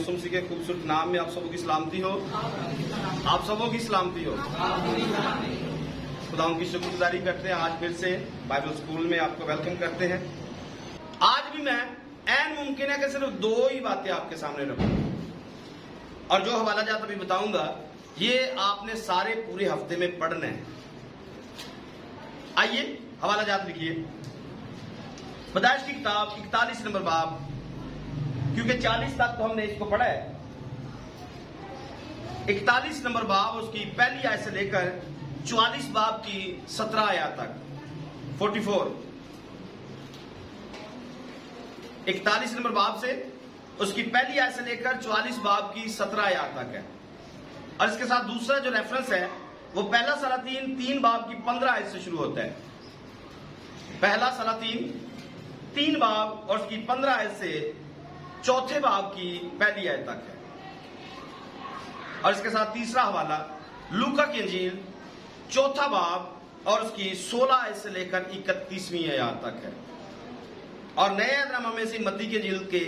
यीशु मसीह के खूबसूरत नाम में आप सबों की सलामती हो। आप सबों की सलामती हो। खुदाओं की शुक्रगुजारी करते हैं। आज फिर से बाइबल स्कूल में आपको वेलकम करते हैं। आज भी मैं ऐन मुमकिन है कि सिर्फ दो ही बातें आपके सामने रखूं, और जो हवाला जात अभी बताऊंगा ये आपने सारे पूरे हफ्ते में पढ़ना है। आइए हवाला जात लिखिए, पैदाइश की किताब 41 नंबर बाब, क्योंकि 40 तक तो हमने इसको पढ़ा है। 41 नंबर बाब उसकी पहली आयत से लेकर 44 बाब की 17 आयत तक, 44 41 नंबर बाब से उसकी पहली आयत से लेकर 44 बाब की 17 आयत तक है। और इसके साथ दूसरा जो रेफरेंस है वो पहला सलातीन 3 बाब की 15 आयत से शुरू होता है। पहला सलातीन 3 बाब और उसकी 15 आयत से चौथे बाब की पहली आयत तक है। और इसके साथ तीसरा हवाला लूका की इंजील 4 बाब और उसकी 16 आयत से लेकर 31वीं आयत तक है। और नए अहदनामा में से मत्ती की इंजील के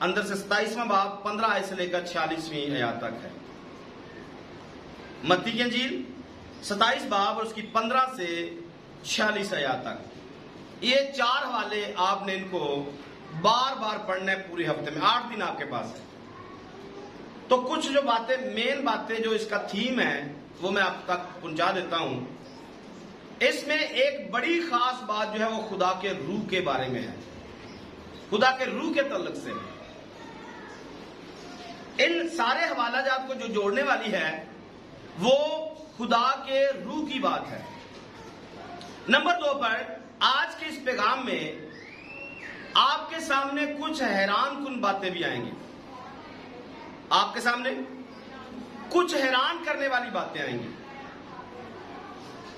अंदर से 27वां बाब 15 आयत से लेकर 46वीं आयत तक है। मत्ती की इंजील 27 बाब और उसकी 15 से 46 आयत तक। ये 4 हवाले आपने इनको बार बार पढ़ना है पूरे हफ्ते में। 8 दिन आपके पास है। तो कुछ जो बातें, मेन बातें जो इसका थीम है वो मैं आप तक पहुंचा देता हूं। इसमें एक बड़ी खास बात जो है वो खुदा के रूह के बारे में है, खुदा के रूह के तल्लुक से। इन सारे हवाला जात को जो जोड़ने वाली है वो खुदा के रूह की बात है। नंबर 2 पर आज के इस पैगाम में आपके सामने कुछ हैरान कुन बातें भी आएंगी। आपके सामने कुछ हैरान करने वाली बातें आएंगी।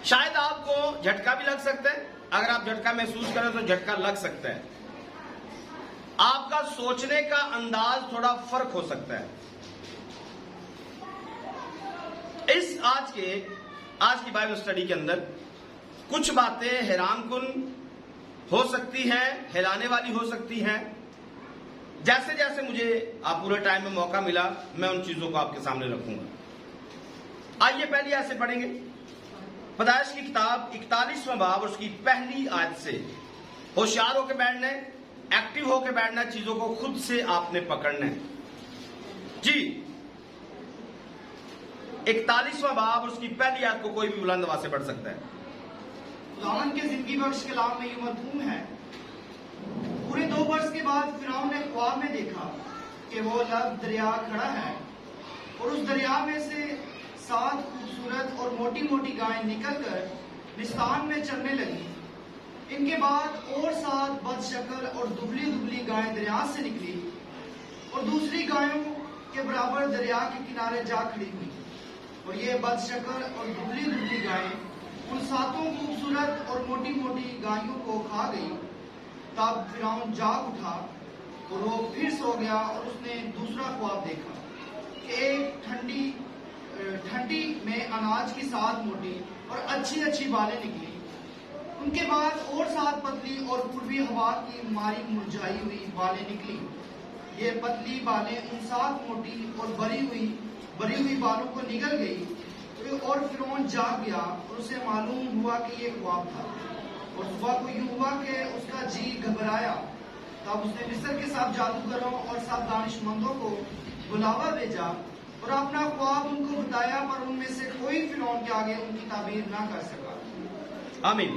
शायद आपको झटका भी लग सकता है। अगर आप झटका महसूस करें तो झटका लग सकता है। आपका सोचने का अंदाज थोड़ा फर्क हो सकता है। इस आज की बाइबल स्टडी के अंदर कुछ बातें हैरानकुन हो सकती हैं, हिलाने वाली हो सकती हैं। जैसे जैसे मुझे आप पूरे टाइम में मौका मिला मैं उन चीजों को आपके सामने रखूंगा। आइए पहली आयत से पढ़ेंगे। पैदाइश की किताब 41वां बाब और उसकी पहली आयत से। होशियार होकर बैठना है, एक्टिव होकर बैठना है, चीजों को खुद से आपने पकड़ना है जी। 41वां बाब और उसकी पहली आयत को कोई भी बुलंद आवाज से पढ़ सकता है। खुदावन के जिंदगी बख्श कलाम में यूं मरहूम है। पूरे 2 वर्ष के बाद फिरौन ने ख्वाब में देखा कि वो लब दरिया खड़ा है और उस दरिया में से 7 खूबसूरत और मोटी मोटी गायें निकलकर निस्तान में चलने लगी। इनके बाद और 7 बदशक्ल और दुबली दुबली गायें दरिया से निकली और दूसरी गायों के बराबर दरिया के किनारे जा खड़ी हुई। और ये बदशक्ल और दुबली दुबली गायें उन 7 खूबसूरत और मोटी मोटी गायों को खा गई। तब फिरौन जाग उठा और वो फिर सो गया और उसने दूसरा ख्वाब देखा कि एक ठंडी में अनाज की 7 मोटी और अच्छी अच्छी बालें निकली। उनके बाद और 7 पतली और पूर्वी हवा की मारी मुरझाई हुई बालें निकली। ये पतली बालें उन 7 मोटी और भरी हुई बालों को निगल गई। और फिरौन जाग गया और उसे मालूम हुआ कि ये ख्वाब था। और सुबह को यूं हुआ कि उसका जी घबराया। तब उसने मिस्र के सब जादूगरों और सब दानिशमंदों को बुलावा भेजा और अपना ख्वाब उनको बताया, पर उनमें से कोई फिरौन के आगे उनकी ताबीर ना कर सका। आमीन।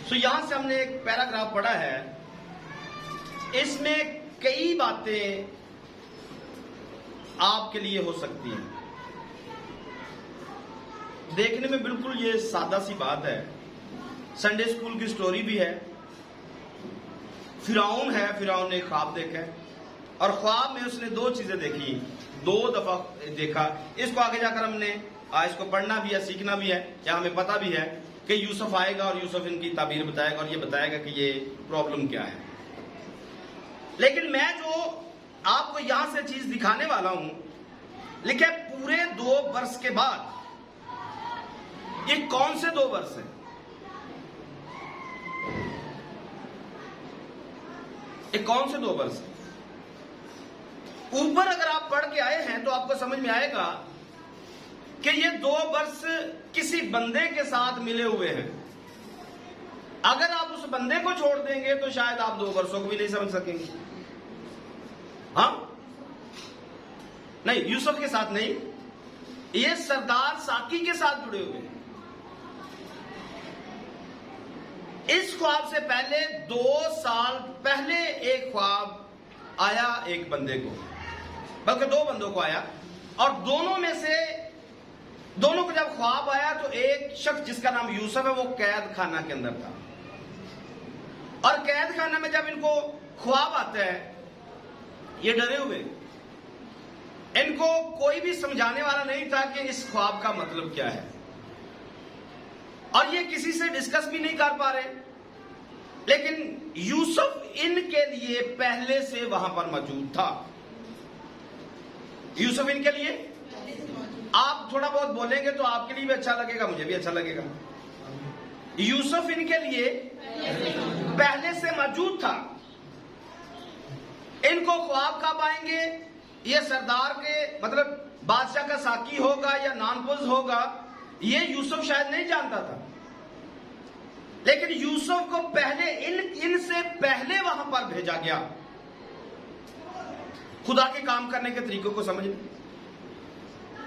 तो यहां से हमने एक पैराग्राफ पढ़ा है। इसमें कई बातें आपके लिए हो सकती हैं। देखने में बिल्कुल ये सादा सी बात है, संडे स्कूल की स्टोरी भी है। फिरौन है, फिरौन ने ख्वाब देखा है और ख्वाब में उसने 2 चीजें देखी, 2 दफा देखा। इसको आगे जाकर हमने इसको पढ़ना भी है, सीखना भी है, या हमें पता भी है कि यूसुफ आएगा और यूसुफ इनकी ताबीर बताएगा और ये बताएगा कि ये प्रॉब्लम क्या है। लेकिन मैं जो आपको यहां से चीज दिखाने वाला हूं, लिखे पूरे 2 वर्ष के बाद। ये कौन से 2 वर्ष हैं? ये कौन से 2 वर्ष हैं? ऊपर अगर आप पढ़ के आए हैं तो आपको समझ में आएगा कि ये 2 वर्ष किसी बंदे के साथ मिले हुए हैं। अगर आप उस बंदे को छोड़ देंगे तो शायद आप 2 वर्षों को भी नहीं समझ सकेंगे। हाँ, नहीं, यूसुफ के साथ नहीं, ये सरदार साकी के साथ जुड़े हुए हैं। इस ख्वाब से पहले 2 साल पहले एक ख्वाब आया एक बंदे को, बल्कि 2 बंदों को आया, और दोनों को जब ख्वाब आया तो एक शख्स जिसका नाम यूसुफ है वो कैद खाना के अंदर था, और कैद खाना में जब इनको ख्वाब आता है ये डरे हुए, इनको कोई भी समझाने वाला नहीं था कि इस ख्वाब का मतलब क्या है, और ये किसी से डिस्कस भी नहीं कर पा रहे। लेकिन यूसुफ इनके लिए पहले से वहां पर मौजूद था। यूसुफ इनके लिए, आप थोड़ा बहुत बोलेंगे तो आपके लिए भी अच्छा लगेगा, मुझे भी अच्छा लगेगा। यूसुफ इनके लिए पहले से मौजूद था। इनको ख्वाब कब आएंगे, ये सरदार के मतलब बादशाह का साकी होगा या नानपुज होगा, ये यूसुफ शायद नहीं जानता था। लेकिन यूसुफ को पहले इनसे पहले वहां पर भेजा गया खुदा के काम करने के तरीकों को समझने।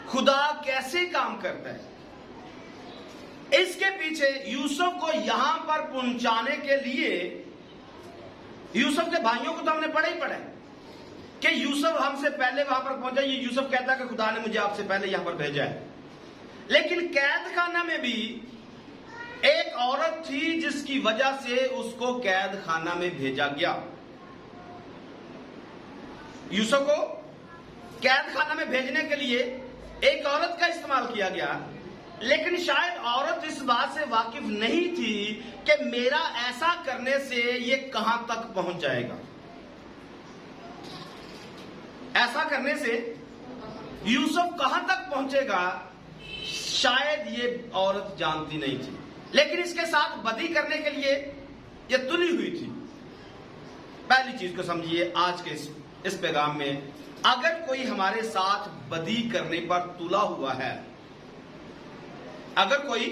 खुदा कैसे काम करता है, इसके पीछे यूसुफ को यहां पर पहुंचाने के लिए, यूसुफ के भाइयों को तो हमने पढ़ा ही पढ़ा है कि यूसुफ हमसे पहले वहां पर पहुंचा। ये यूसुफ कहता है कि खुदा ने मुझे आपसे पहले यहां पर भेजा है। लेकिन कैद खाना में भी एक औरत थी जिसकी वजह से उसको कैद खाना में भेजा गया। यूसुफ को कैद खाना में भेजने के लिए एक औरत का इस्तेमाल किया गया, लेकिन शायद औरत इस बात से वाकिफ नहीं थी कि मेरा ऐसा करने से ये कहां तक पहुंच जाएगा। ऐसा करने से यूसुफ कहां तक पहुंचेगा शायद ये औरत जानती नहीं थी, लेकिन इसके साथ बदी करने के लिए ये तुली हुई थी। पहली चीज को समझिए आज के इस पैगाम में, अगर कोई हमारे साथ बदी करने पर तुला हुआ है, अगर कोई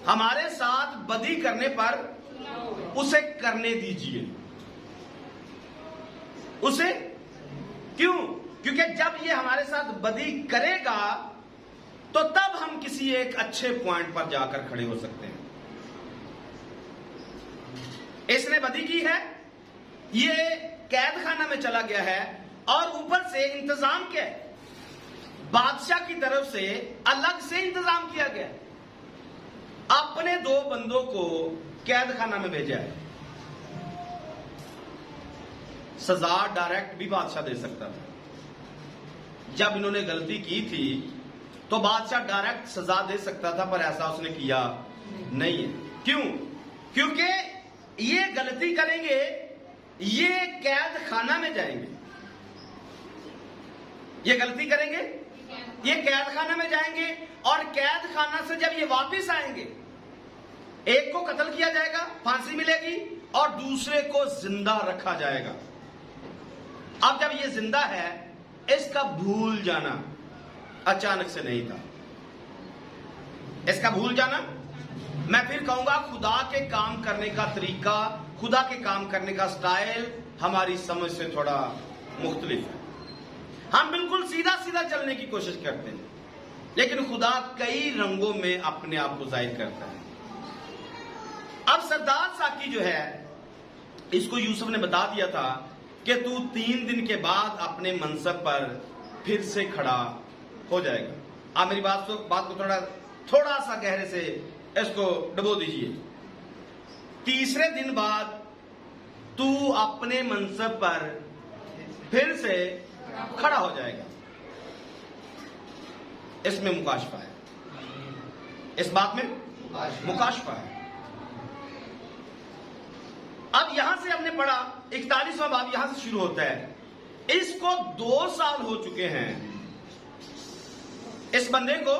हमारे साथ बदी करने पर, उसे करने दीजिए। उसे क्यों? क्योंकि जब ये हमारे साथ बदी करेगा तो तब हम किसी एक अच्छे पॉइंट पर जाकर खड़े हो सकते हैं। इसने बदी की है, ये कैद खाना में चला गया है, और ऊपर से इंतजाम क्या है, बादशाह की तरफ से अलग से इंतजाम किया गया, अपने 2 बंदों को कैद खाना में भेजा है। सजा डायरेक्ट भी बादशाह दे सकता था। जब इन्होंने गलती की थी तो बादशाह डायरेक्ट सजा दे सकता था, पर ऐसा उसने किया नहीं है। क्यों? क्योंकि ये गलती करेंगे, ये कैद खाना में जाएंगे। ये गलती करेंगे, ये कैद खाना में जाएंगे, और कैद खाना से जब ये वापस आएंगे, एक को कत्ल किया जाएगा, फांसी मिलेगी, और दूसरे को जिंदा रखा जाएगा। अब जब ये जिंदा है, इसका भूल जाना अचानक से नहीं था। इसका भूल जाना, मैं फिर कहूंगा, खुदा के काम करने का तरीका, खुदा के काम करने का स्टाइल हमारी समझ से थोड़ा मुख्तलिफ है। हम बिल्कुल सीधा सीधा चलने की कोशिश करते हैं, लेकिन खुदा कई रंगों में अपने आप को जाहिर करता है। अब सरदार साकी जो है, इसको यूसुफ ने बता दिया था कि तू 3 दिन के बाद अपने मनसब पर फिर से खड़ा हो जाएगा। आप मेरी बात को थोड़ा सा गहरे से इसको डबो दीजिए। 3रे दिन बाद तू अपने मनसब पर फिर से खड़ा हो जाएगा। इसमें मुकाशफा है, इस बात में मुकाशफा है। अब यहां से हमने पढ़ा 41वां बाब यहां से शुरू होता है। इसको 2 साल हो चुके हैं, इस बंदे को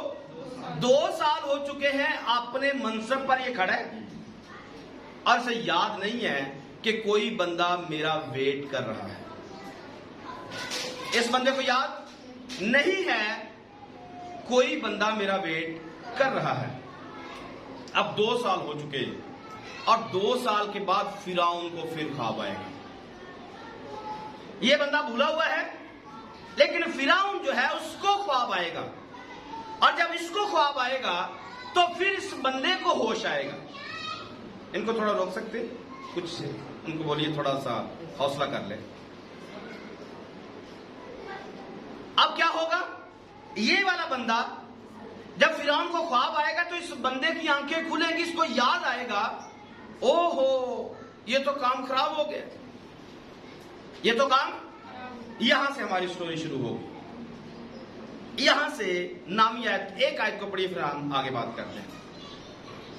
2 साल हो चुके हैं अपने मनसब पर ये खड़ा है, और इसे याद नहीं है कि कोई बंदा मेरा वेट कर रहा है। इस बंदे को याद नहीं है, कोई बंदा मेरा वेट कर रहा है। अब 2 साल हो चुके और 2 साल के बाद फिरौन को फिर ख्वाब आएगा। यह बंदा भूला हुआ है, लेकिन फिरौन जो है उसको ख्वाब आएगा, और जब इसको ख्वाब आएगा तो फिर इस बंदे को होश आएगा। इनको थोड़ा रोक सकते, कुछ उनको बोलिए थोड़ा सा हौसला कर ले। अब क्या होगा, ये वाला बंदा जब फिरौन को ख्वाब आएगा तो इस बंदे की आंखें खुलेंगी, इसको याद आएगा, ओहो ये तो काम खराब हो गया, ये तो काम। यहां से हमारी स्टोरी शुरू होगी। यहां से नामी आयत, एक आयत को पढ़िए, फिर हम आगे बात करते हैं।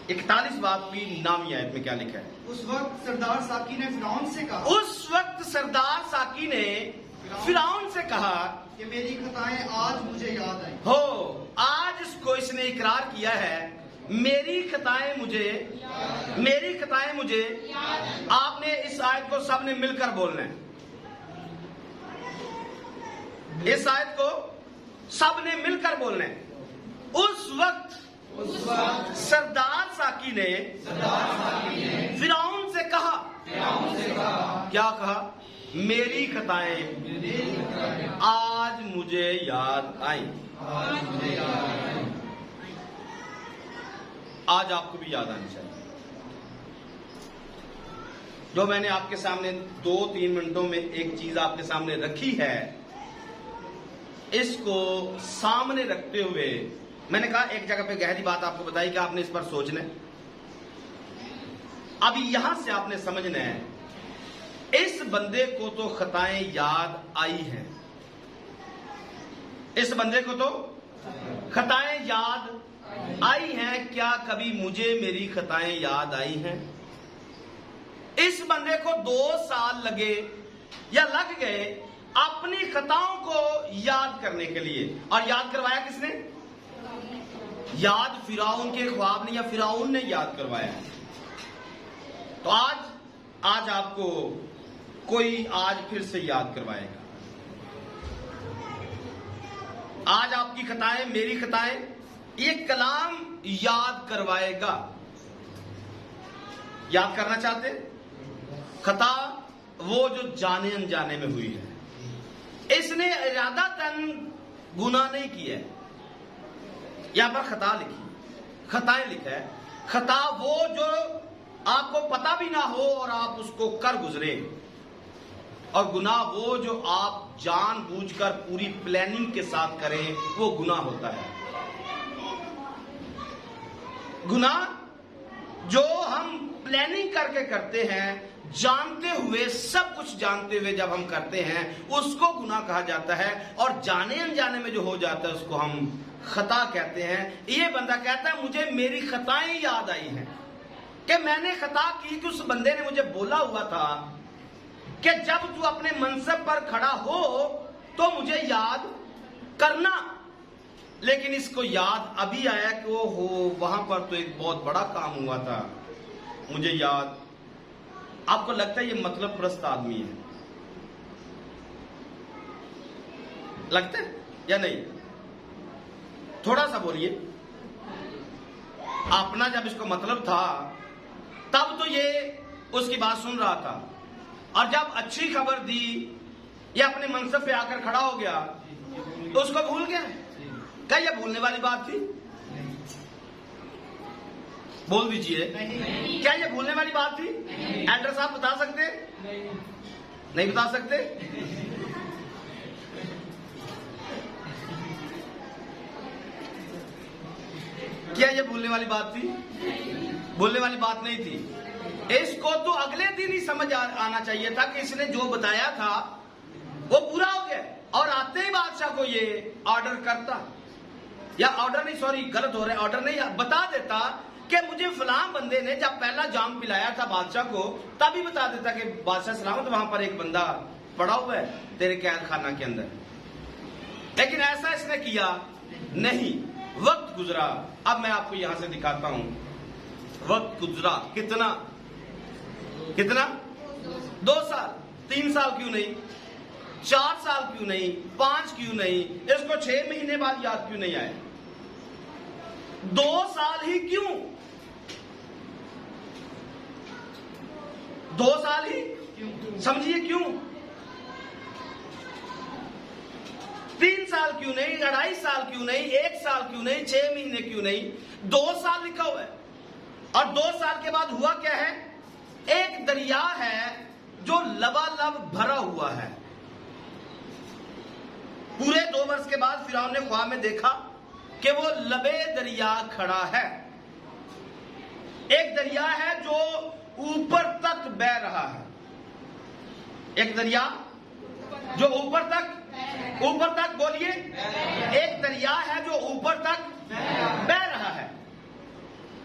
41 बात की नामी आयत में क्या लिखा है? उस वक्त सरदार साकी ने फिरौन से कहा, उस वक्त सरदार साकी ने फिरौन से कहा कि मेरी खताएं आज मुझे याद आई। हो, आज इसको इसने इकरार किया है, मेरी खताएं मुझे। आपने इस आयत को सबने मिलकर बोलना है। इस आयत को सबने मिलकर बोलना है। उस वक्त सरदार साकी ने फिरौन से कहा, क्या कहा? मेरी खताएं आज मुझे याद आई। आज आपको भी याद आनी चाहिए। जो मैंने आपके सामने 2-3 मिनटों में एक चीज आपके सामने रखी है, इसको सामने रखते हुए मैंने कहा एक जगह पे गहरी बात आपको बताई कि आपने इस पर सोचना है। अभी यहां से आपने समझना है, इस बंदे को तो खताएं याद आई हैं। इस बंदे को तो खताएं याद आई हैं। क्या कभी मुझे मेरी खताएं याद आई हैं? इस बंदे को 2 साल लगे या लग गए अपनी खताओं को याद करने के लिए, और याद करवाया किसने? याद फिरौन के ख्वाब ने, या फिरौन ने याद करवाया। तो आज आपको कोई आज फिर से याद करवाएगा। आज आपकी खताएं, मेरी खताएं, ये कलाम याद करवाएगा। याद करना चाहते? खता वो जो जाने अनजाने में हुई है, इसने इरादतन गुनाह नहीं किया। यहां पर खता लिखी, खताएं लिखा है। खता वो जो आपको पता भी ना हो और आप उसको कर गुजरे, और गुनाह वो जो आप जानबूझकर पूरी प्लानिंग के साथ करें, वो गुनाह होता है। गुनाह जो हम प्लानिंग करके करते हैं, जानते हुए, सब कुछ जानते हुए जब हम करते हैं, उसको गुनाह कहा जाता है। और जाने अनजाने में जो हो जाता है उसको हम खता कहते हैं। ये बंदा कहता है मुझे मेरी खताएं याद आई हैं, कि मैंने खता की कि उस बंदे ने मुझे बोला हुआ था कि जब तू अपने मनसब पर खड़ा हो तो मुझे याद करना। लेकिन इसको याद अभी आया कि वो हो, वहां पर तो एक बहुत बड़ा काम हुआ था, मुझे याद। आपको लगता है ये मतलब प्रस्त आदमी है? लगता है या नहीं? थोड़ा सा बोलिए। अपना जब इसको मतलब था तब तो ये उसकी बात सुन रहा था, और जब अच्छी खबर दी, ये अपने मनसब पे आकर खड़ा हो गया तो उसको भूल गया। क्या ये भूलने वाली बात थी? बोल दीजिए, क्या ये भूलने वाली बात थी? एड्रेस आप बता सकते? नहीं बता सकते? क्या ये भूलने वाली बात थी? भूलने वाली बात नहीं थी। इसको तो अगले दिन ही समझ आना चाहिए था कि इसने जो बताया था वो पूरा हो गया, और आते ही बादशाह को ये ऑर्डर करता, या ऑर्डर नहीं, सॉरी गलत हो रहा है, ऑर्डर नहीं, बता देता कि मुझे फलां बंदे ने जब पहला जाम पिलाया था बादशाह को, तभी बता देता कि बादशाह सलामत, वहां पर एक बंदा पड़ा हुआ है तेरे कैद खाना के अंदर। लेकिन ऐसा इसने किया नहीं। वक्त गुजरा। अब मैं आपको यहां से दिखाता हूं, वक्त गुजरा कितना 2 साल, 3 साल क्यों नहीं? 4 साल क्यों नहीं, 5 क्यों नहीं, इसको 6 महीने बाद याद क्यों नहीं आया? 2 साल ही क्यों? 2 साल ही समझिए क्यों? 3 साल क्यों नहीं, 2.5 साल क्यों नहीं, 1 साल क्यों नहीं, 6 महीने क्यों नहीं? 2 साल लिखा हुआ है। और 2 साल के बाद हुआ क्या है? एक दरिया है जो लबालब भरा हुआ है। पूरे 2 वर्ष के बाद फिरौन ने ख्वाब में देखा कि वो लबे दरिया खड़ा है। एक दरिया है जो ऊपर तक बह रहा है। एक दरिया जो ऊपर तक बोलिए, एक दरिया है जो ऊपर तक बह रहा है।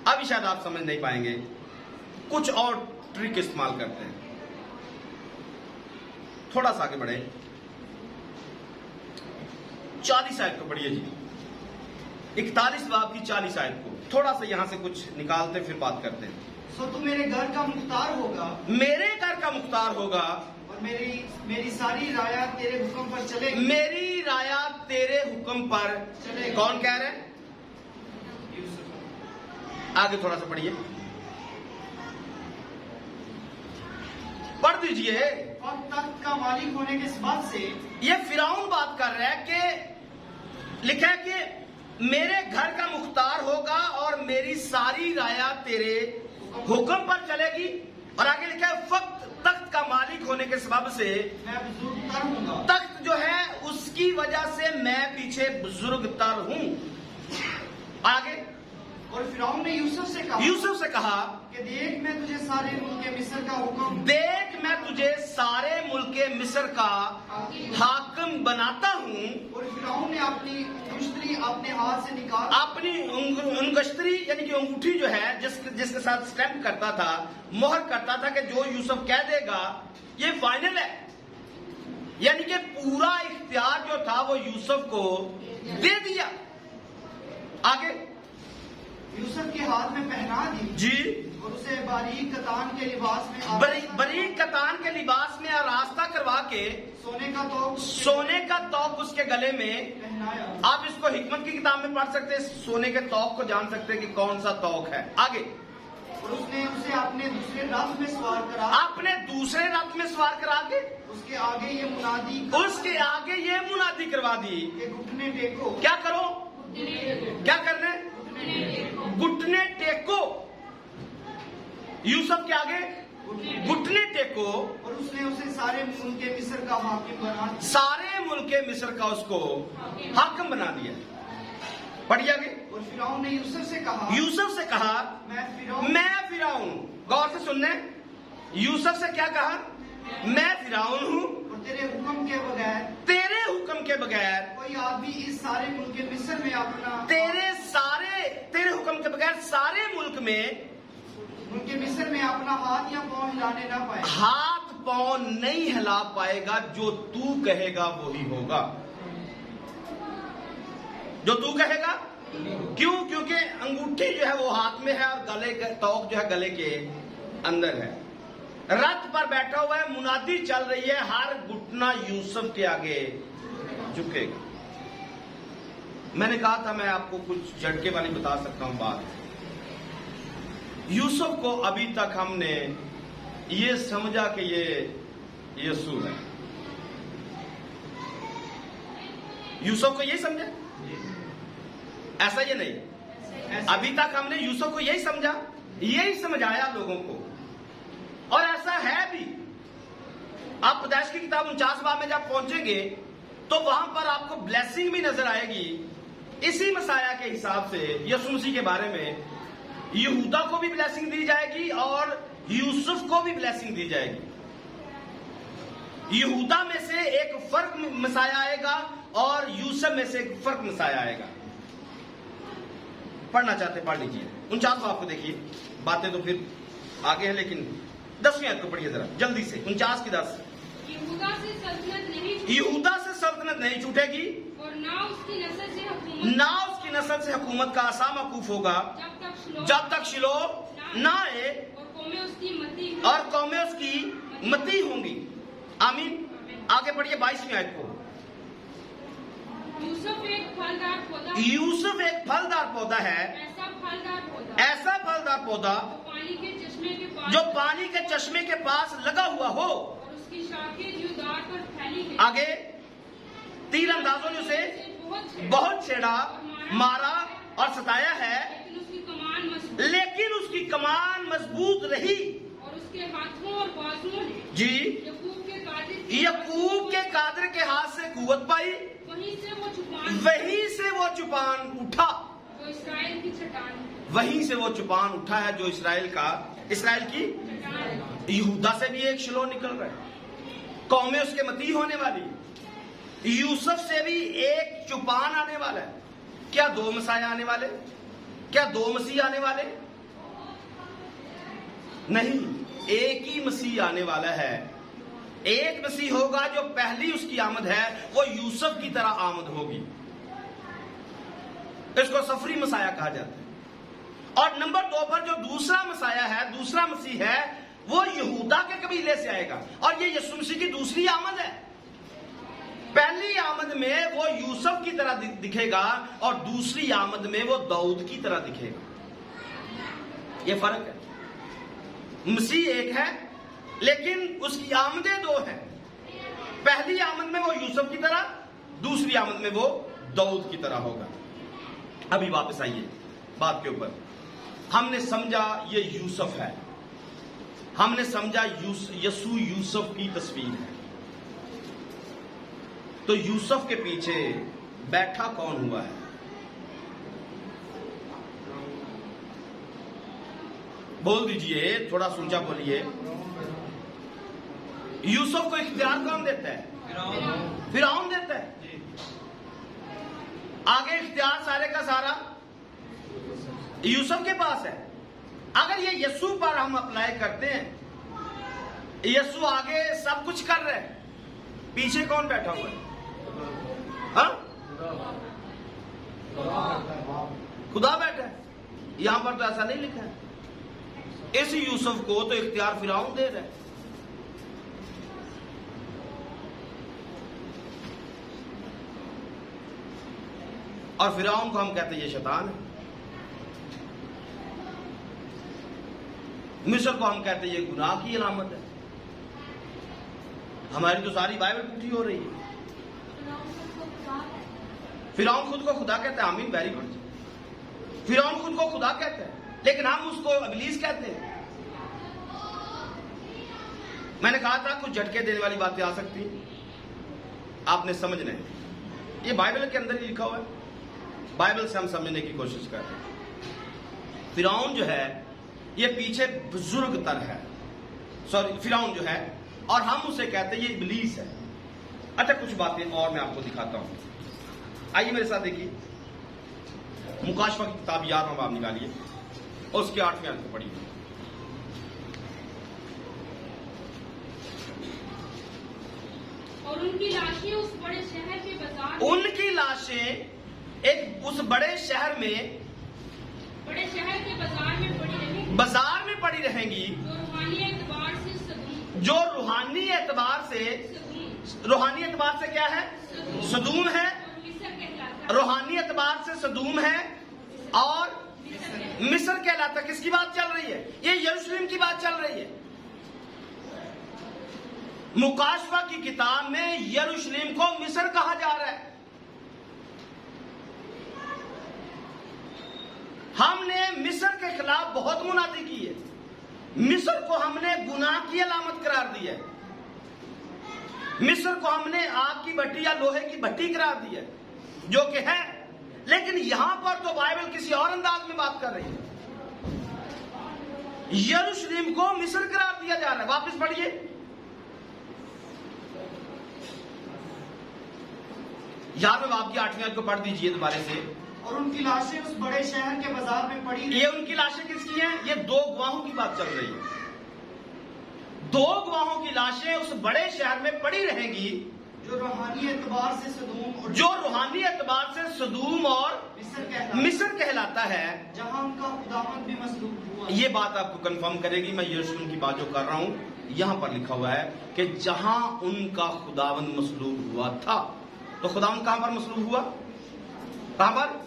अभी शायद आप समझ नहीं पाएंगे, कुछ और ट्रिक इस्तेमाल करते हैं। थोड़ा सा आगे बढ़े, 40 आयत को पढ़िए जी, 41 बाब की 40 आयत को थोड़ा सा यहां से कुछ निकालते फिर बात करते हैं। सो तू मेरे घर का मुख्तार होगा, मेरे घर का मुख्तार होगा, और मेरी सारी राया तेरे हुक्म पर चलेगी। मेरी राया तेरे हुक्म पर चलेगी। कौन कह रहे हैं? आगे थोड़ा सा पढ़िए, पढ़ दीजिए। और तख्त का मालिक होने के बात से ये फिरौन बात कर रहा है कि लिखा है कि मेरे घर का मुख्तार होगा और मेरी सारी राया तेरे हुक्म पर चलेगी। और आगे लिखा है फक्त तख्त का मालिक होने के सबब से मैं बुजुर्ग तर हूंगा। तख्त जो है उसकी वजह से मैं पीछे बुजुर्ग तर हूं। आगे, और फिरौन ने यूसुफ से कहा कि देख मैं तुझे सारे मुल्क मिस्र का हुक्म देख मैं तुझे सारे मुल्क मिस्र का हाकिम बनाता हूं। और फिरौन ने अपनी अंगुष्ठी अपने हाथ से निकाल अपनी अंगुष्ठी यानी कि अंगूठी जो है जिसके साथ स्टैंप करता था, मोहर करता था कि जो यूसुफ कह देगा ये फाइनल है। यानी कि पूरा इख्तियार जो था वो यूसुफ को दे दिया। आगे, यूसुफ के हाथ में पहना दी जी, और उसे बारीक कतान के लिबास में बारीक कतान के लिबास में आरास्ता करवा के सोने का तौक उसके गले में पहनाया। आप इसको हिकमत की किताब में पढ़ सकते हैं, सोने के तौक को जान सकते हैं कि कौन सा तौक है। आगे, और उसने उसे अपने दूसरे रथ में सवार करा के उसके आगे ये मुनादी करवा दी कि घुटने टेको। क्या करो, क्या करने? घुटने टेको। यूसुफ के आगे घुटने टेको। और उसने उसे सारे मुल्क मिस्र का हाकिम बना दिया। सारे मुल्क मिस्र का उसको हाकिम बना दिया। पढ़िए आगे। और फिरौन ने यूसुफ से कहा मैं फिरौन। गौर से सुनने, यूसुफ से क्या कहा? मैं फिरौन हूं और तेरे हुक्म के बगैर कोई आदमी इस सारे मुल्क मिस्र में अपना तेरे हुक्म के बगैर सारे मुल्क मिस्र में अपना हाथ या पांव हिलाने ना पाए। हाथ पांव नहीं हिला पाएगा। जो तू कहेगा वही होगा। जो तू कहेगा। क्यों? क्योंकि अंगूठी जो है वो हाथ में है और गले का तौक जो है गले के अंदर है। रथ पर बैठा हुआ है, मुनादी चल रही है, हर घुटना यूसुफ के आगे झुकेगा। मैंने कहा था मैं आपको कुछ झटके वाली बता सकता हूं बात। यूसुफ को अभी तक हमने ये समझा कि ये यीशु है। यूसुफ को यही समझा, ऐसा ये नहीं। अभी तक हमने यूसुफ को यही समझा, यही समझाया लोगों को, और ऐसा है भी। आप पैदाइश की किताब 49 बाब में जब पहुंचेंगे तो वहां पर आपको ब्लेसिंग भी नजर आएगी इसी मसाया के हिसाब से। यीशु मसीह के बारे में यहूदा को भी ब्लेसिंग दी जाएगी और यूसुफ को भी ब्लेसिंग दी जाएगी। यहूदा में से एक फर्क मसाया आएगा और यूसुफ में से एक फर्क मसाया आएगा। पढ़ना चाहते पढ़ लीजिए 49 बाब को देखिए। बातें तो फिर आगे है, लेकिन 10वीं आयत को पढ़िए जरा जल्दी से। 49 की 10। यहूदा से सल्तनत नहीं छूटेगी और ना उसकी नस्ल से हुकूमत का आसा मौकूफ होगा जब तक शिलो ना आए और कौमें उसकी मती होंगी। आमीन। आगे बढ़िए 22वीं आयत को। यूसुफ एक फलदार पौधा, यूसुफ एक फलदार पौधा है, ऐसा फलदार पौधा ऐसा फलदार पौधा जो पानी के चश्मे के पास लगा हुआ हो, और उसकी शाखें देवदार पर फैली गई। आगे तीर अंदाजों ने उसे बहुत छेड़ा, मारा और सताया है, लेकिन उसकी कमान मजबूत रही, और उसके हाथों और बाजुओं ने जी यकूब के कादिर के हाथ से कुव्वत पाई। वहीं से वो चुपान उठा, जो इस्राएल की चट्टान, वहीं से वो चुपान उठा है जो इस्राएल की यहूदा से भी एक शिलो निकल रहा है, कौमें उसके मती होने वाली। यूसुफ से भी एक चुपान आने वाला है। क्या दो मसाया आने वाले? क्या दो मसीह आने वाले? नहीं, एक ही मसीह आने वाला है। एक मसीह होगा जो पहली उसकी आमद है वो यूसुफ की तरह आमद होगी। इसको सफरी मसाया कहा जाता है। और नंबर 2 पर जो दूसरा मसाया है, दूसरा मसीह है, वो यहूदा के कबीले से आएगा, और ये यीशु मसीह की दूसरी आमद है। पहली आमद में वो यूसुफ की तरह दिखेगा और दूसरी आमद में वो दाऊद की तरह दिखेगा। ये फर्क है। मसीह एक है लेकिन उसकी आमदें दो हैं। पहली आमद में वो यूसुफ की तरह, दूसरी आमद में वो दाऊद की तरह होगा। अभी वापस आइए बात के ऊपर। हमने समझा ये यूसुफ है, हमने समझा यीशु यूसुफ की तस्वीर है। तो यूसुफ के पीछे बैठा कौन हुआ है? बोल दीजिए, थोड़ा ऊंचा बोलिए। यूसुफ को इख्तियार कौन देता है? फिरौन देता है। आगे इख्तियार सारे का सारा यूसुफ के पास है। अगर ये यीशु पर हम अप्लाई करते हैं, यीशु आगे सब कुछ कर रहे हैं, पीछे कौन बैठा हुआ है? हाँ? खुदा बैठा है। यहां पर तो ऐसा नहीं लिखा है। इस यूसुफ को तो इख्तियार फिरौन दे रहा है। और फिरौन को हम कहते हैं ये शैतान है। मिस्र को हम कहते हैं ये गुनाह की अलामत है। हमारी तो सारी बाइबल पुठी हो रही है। फिरौन खुद को खुदा कहता है। आमीन, वेरी गुड। फिरौन खुद को खुदा कहता है, लेकिन हम उसको इब्लीस कहते हैं। मैंने कहा था कुछ झटके देने वाली बातें आ सकती हैं, आपने समझना है। ये बाइबल के अंदर ही लिखा हुआ है, बाइबल से हम समझने की कोशिश कर रहे हैं। फिरौन जो है ये पीछे बुजुर्ग तर है, सॉरी फिरौन जो है, और हम उसे कहते हैं ये इब्लीस है। अच्छा, कुछ बातें और मैं आपको दिखाता हूं। आइए मेरे साथ देखिए, मुकाशवा की किताब याद हम आप निकालिए और उसके 8वें अंक को पढ़िए। और उनकी लाशें उस बड़े शहर के बाजार, उनकी लाशें एक उस बड़े शहर में, बड़े शहर के बाजार में पड़ी रहेंगी, बाजार में पड़ी रहेंगी, जो रूहानी एतबार से सदूम, जो रूहानी एतबार से क्या है? सदूम है। रूहानी एतबार से सदूम है और मिस्र कहलाता। किसकी बात चल रही है? ये यरूशलेम की बात चल रही है। मुकाशवा की किताब में यरूशलेम को मिस्र कहा जा रहा है। हमने मिस्र के खिलाफ बहुत मुनादी की है। मिस्र को हमने गुनाह की अलामत करार दी है। मिस्र को हमने आग की भट्टी या लोहे की भट्टी करार दी है, जो कि है। लेकिन यहां पर तो बाइबल किसी और अंदाज में बात कर रही है। यरूशलेम को मिस्र करार दिया जा रहा है। वापस पढ़िए, याद में आपकी 8वीं आयत को पढ़ दीजिए दोबारा से। और उनकी लाशें उस बड़े शहर के बाजार में पड़ी। ये उनकी लाशें किसकी हैं? ये 2 गवाहों की बात चल रही है। 2 गवाहों की लाशें उस बड़े शहर में पड़ी रहेंगी, जो रूहानी एतबार से सदूम और मिस्र कहलाता है, जहां उनका खुदावंद भी मसलूब हुआ। ये बात आपको कंफर्म करेगी। मैं यरूशलेम की बात जो कर रहा हूं यहां पर लिखा हुआ है कि जहां उनका खुदावंद मसलूब हुआ था। तो खुदावंद कहां पर मसलूब हुआ? कहां पर?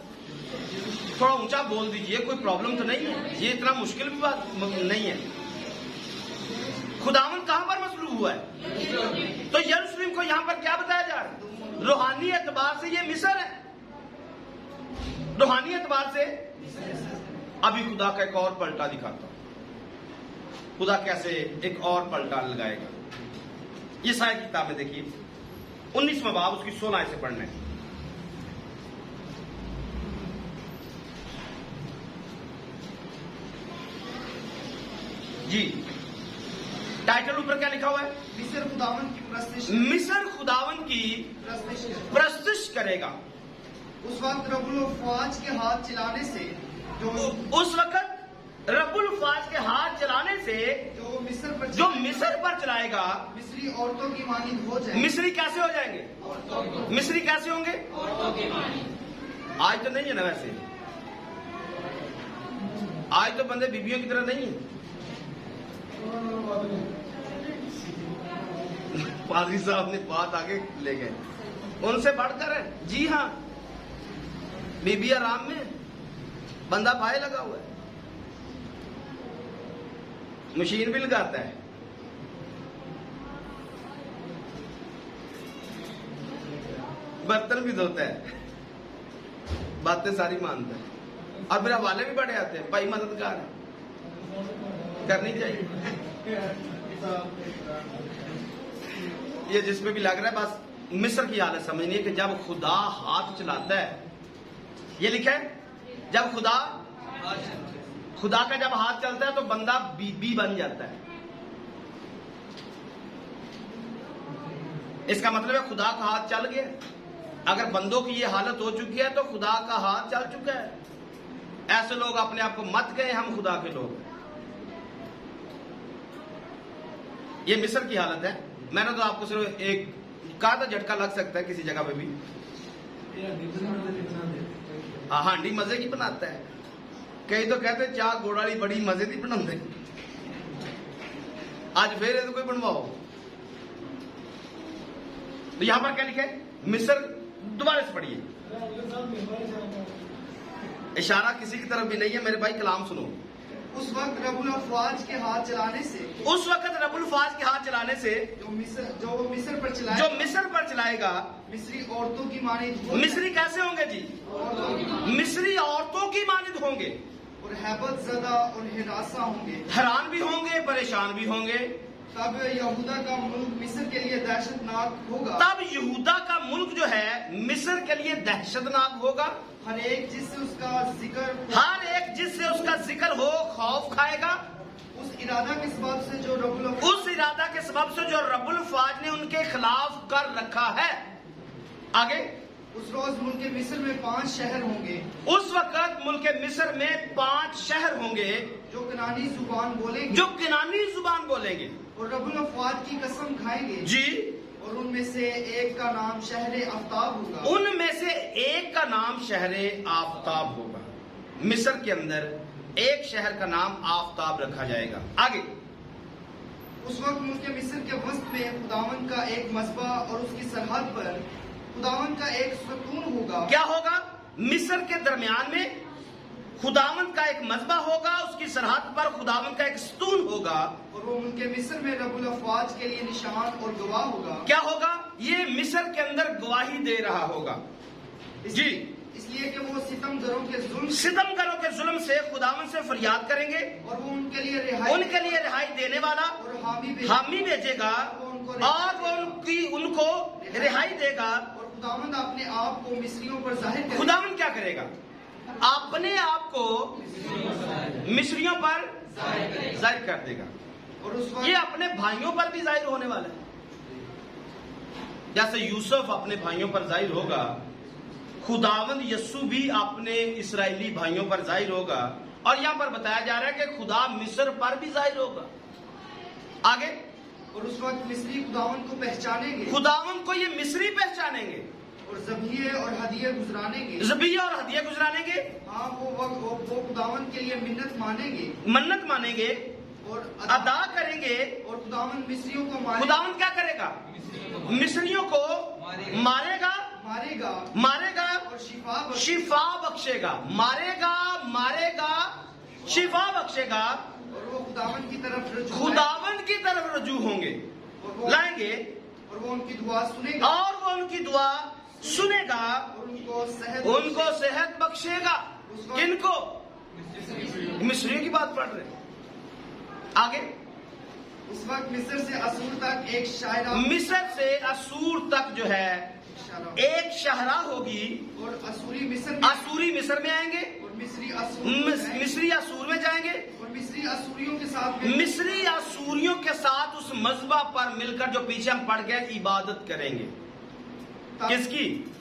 थोड़ा ऊंचा बोल दीजिए, कोई प्रॉब्लम तो नहीं है, ये इतना मुश्किल भी बात नहीं है। खुदावंद कहां पर मसलूब हुआ है? तो यरूशलेम को यहां पर क्या बताया जा रहा है? रूहानी एतबार से ये मिस्र है। रूहानी एतबार से अभी खुदा का एक और पलटा दिखाता हूं। खुदा कैसे एक और पलटा लगाएगा, ये सारी किताब में देखिए 19वां बाब उसकी 16 से पढ़ना है। जी, टाइटल ऊपर क्या लिखा हुआ है? मिस्र खुदावन की प्रस्तिश मिस्र खुदावन की प्रस्तिश करेगा। उस वक्त रब्बुल फ़ाज के हाथ चलाने से उस वक्त रब्बुल फ़ाज के हाथ चलाने से जो मिस्र पर चलाएगा, मिस्री औरतों की मानिंद हो जाए। मिस्री कैसे हो जाएंगे? मिस्री कैसे होंगे? आज तो नहीं है ना, वैसे आज तो बंदे बीबियों की तरह नहीं है। पादरी साहब ने बात आगे ले गए, उनसे बढ़कर है। जी हाँ, बीबी आराम में, बंदा भाई लगा हुआ है, मशीन भी लगाता है। बर्तन भी धोता है, बातें सारी मानता है, और मेरे हवाले भी बड़े आते हैं, भाई मददगार है, करनी चाहिए। ये जिसमें भी लग रहा है, बस मिस्र की हालत समझनी है कि जब खुदा हाथ चलाता है, ये लिखा है जब खुदा का जब हाथ चलता है तो बंदा बीबी बन जाता है। इसका मतलब है खुदा का हाथ चल गया। अगर बंदों की ये हालत हो चुकी है तो खुदा का हाथ चल चुका है। ऐसे लोग अपने आप को मत गए, हम खुदा के लोग। ये मिस्र की हालत है। मैंने तो आपको सिर्फ एक कहा था, झटका लग सकता है किसी जगह पे भी। हांडी मजे की बनाता है। कई तो कहते चाह गोड़ाली बड़ी मजे की बनाते, आज फिर तो कोई बनवाओ। तो यहां पर क्या लिखा है? मिस्र, दोबारा से पढ़िए। इशारा किसी की तरफ भी नहीं है मेरे भाई, कलाम सुनो। उस वक्त रब्बुल फ़ाज के हाथ चलाने से, उस वक्त रब्बुल फ़ाज के हाथ चलाने से जो मिस्र पर चलाएगा, मिस्री औरतों की मानिंद हो। मिस्री कैसे होंगे जी? मिस्री औरतों की मानिंद होंगे, और हैबत ज़दा और हिरासा होंगे, हैरान भी होंगे, परेशान भी होंगे। तब यहूदा का मुल्क मिस्र के लिए दहशतनाक होगा। तब यहूदा का मुल्क जो है मिस्र के लिए दहशतनाक होगा। हर एक जिससे उसका जिक्र हो खौफ खाएगा। उस इरादा के सबब से जो रब्बुल फ़ाज ने उनके खिलाफ कर रखा है। आगे, उस रोज मुल्क मिस्र में 5 शहर होंगे। उस वक्त मुल्क मिस्र में 5 शहर होंगे जो कनानी जुबान बोलेंगे, और रब्बुल फ़ाज की कसम खाएंगे जी। और उनमें से एक का नाम शहर आफ्ताब होगा। मिस्र के अंदर एक शहर का नाम आफ्ताब रखा जाएगा। आगे, उस वक्त मुल्क मिस्र के वस्त में खुदावन का एक मज़बा और उसकी सरहद पर खुदावन का एक सतून होगा। क्या होगा? मिस्र के दरमियान में खुदावन का एक मज़बा होगा, उसकी सरहद पर खुदावन का एक सतून होगा, और वो मुल्क मिस्र में रब्बुल फ़ाज के लिए निशान और गवाह होगा। क्या होगा? ये मिस्र के अंदर गवाही दे रहा होगा जी। इसलिए कि वो सितमगरों के जुल्म से खुदावन से फरियाद करेंगे, और वो उनके लिए रिहाई देने वाला और हामी भेजेगा, और वो उनको रिहाई देगा। और खुदावंद अपने आप को मिस्रियों पर जाहिर करेगा। खुदावन क्या करेगा? अपने आप को मिस्रियों पर जाहिर कर देगा, और उस वक्त ये अपने भाइयों पर भी जाहिर होने वाला है। जैसे यूसुफ अपने भाइयों पर जाहिर होगा, खुदावंद यस्सु भी अपने इस्राएली भाइयों पर जाहिर होगा। और यहां पर बताया जा रहा है कि खुदा मिस्र पर भी जाहिर होगा। आगे, और उस वक्त मिस्री खुदावंद को पहचानेंगे, खुदावंद को ये मिस्री पहचानेंगे, और ज़बीहे और हदिये गुजरानेंगे। हाँ, वो खुदावंद के लिए मन्नत मानेंगे, और अदा करेंगे। और खुदावन मिस्रियों को मारेगा, खुदावन क्या करेगा? मिस्रियों को मारेगा, मारेगा और शिफा बख्शेगा। मारेगा शिफा बख्शेगा। और वो खुदावन की तरफ रजू होंगे, लाएंगे, और वो उनकी दुआ सुनेगा, और उनको सेहत बख्शेगा। किनको? मिस्रियों की बात पढ़ रहे। आगे, उस वक्त मिस्र से असूर तक एक शायरा, मिस्र से असूर तक जो है एक शाहरा होगी, और असूरी मिस्र में आएंगे, और मिस्री असूर में जाएंगे, और मिस्री असूरियों के साथ उस मजबा पर मिलकर, जो पीछे हम पढ़ गए, इबादत करेंगे। किसकी?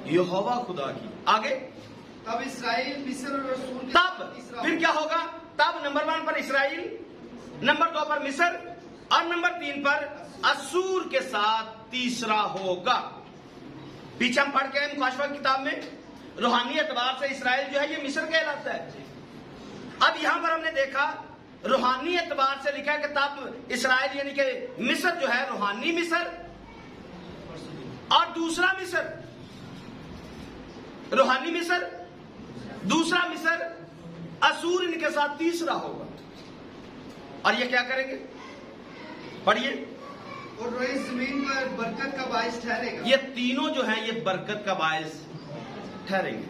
यहोवा खुदा की। आगे, तब इसराइल मिस्र और असूर के तब फिर क्या होगा? तब नंबर 1 पर इसराइल, नंबर 2 पर मिस्र, और नंबर 3 पर असूर के साथ तीसरा होगा। पीछे हम पढ़ के मुकाशवा की किताब में रूहानी एतबार से इसराइल जो है ये मिस्र कहलाता है। अब यहां पर हमने देखा रूहानी एतबार से लिखा है कि तब इसराइल यानी कि मिस्र जो है रूहानी मिस्र, और दूसरा मिस्र रूहानी मिस्र, दूसरा मिस्र असूर इनके साथ तीसरा होगा। और ये क्या करेंगे? पढ़िए। और रोए जमीन पर बरकत का बायस ठहरेगा। ये तीनों जो हैं ये बरकत का बायस ठहरेंगे।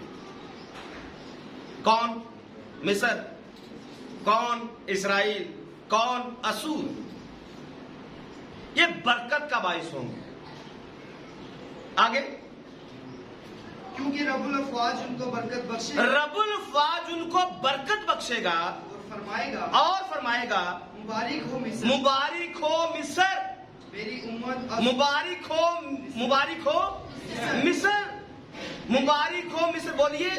कौन? मिस्र। कौन? इसराइल। कौन? असूर। ये बरकत का बायस होंगे। आगे, क्योंकि रब्बुल अफ़वाज उनको बरकत बख्शेगा, रब्बुल अफ़वाज उनको बरकत बख्शेगा, और फरमाएगा मुबारक हो मिस्र, मेरी उम्मत, मुबारक हो मिस्र। बोलिए।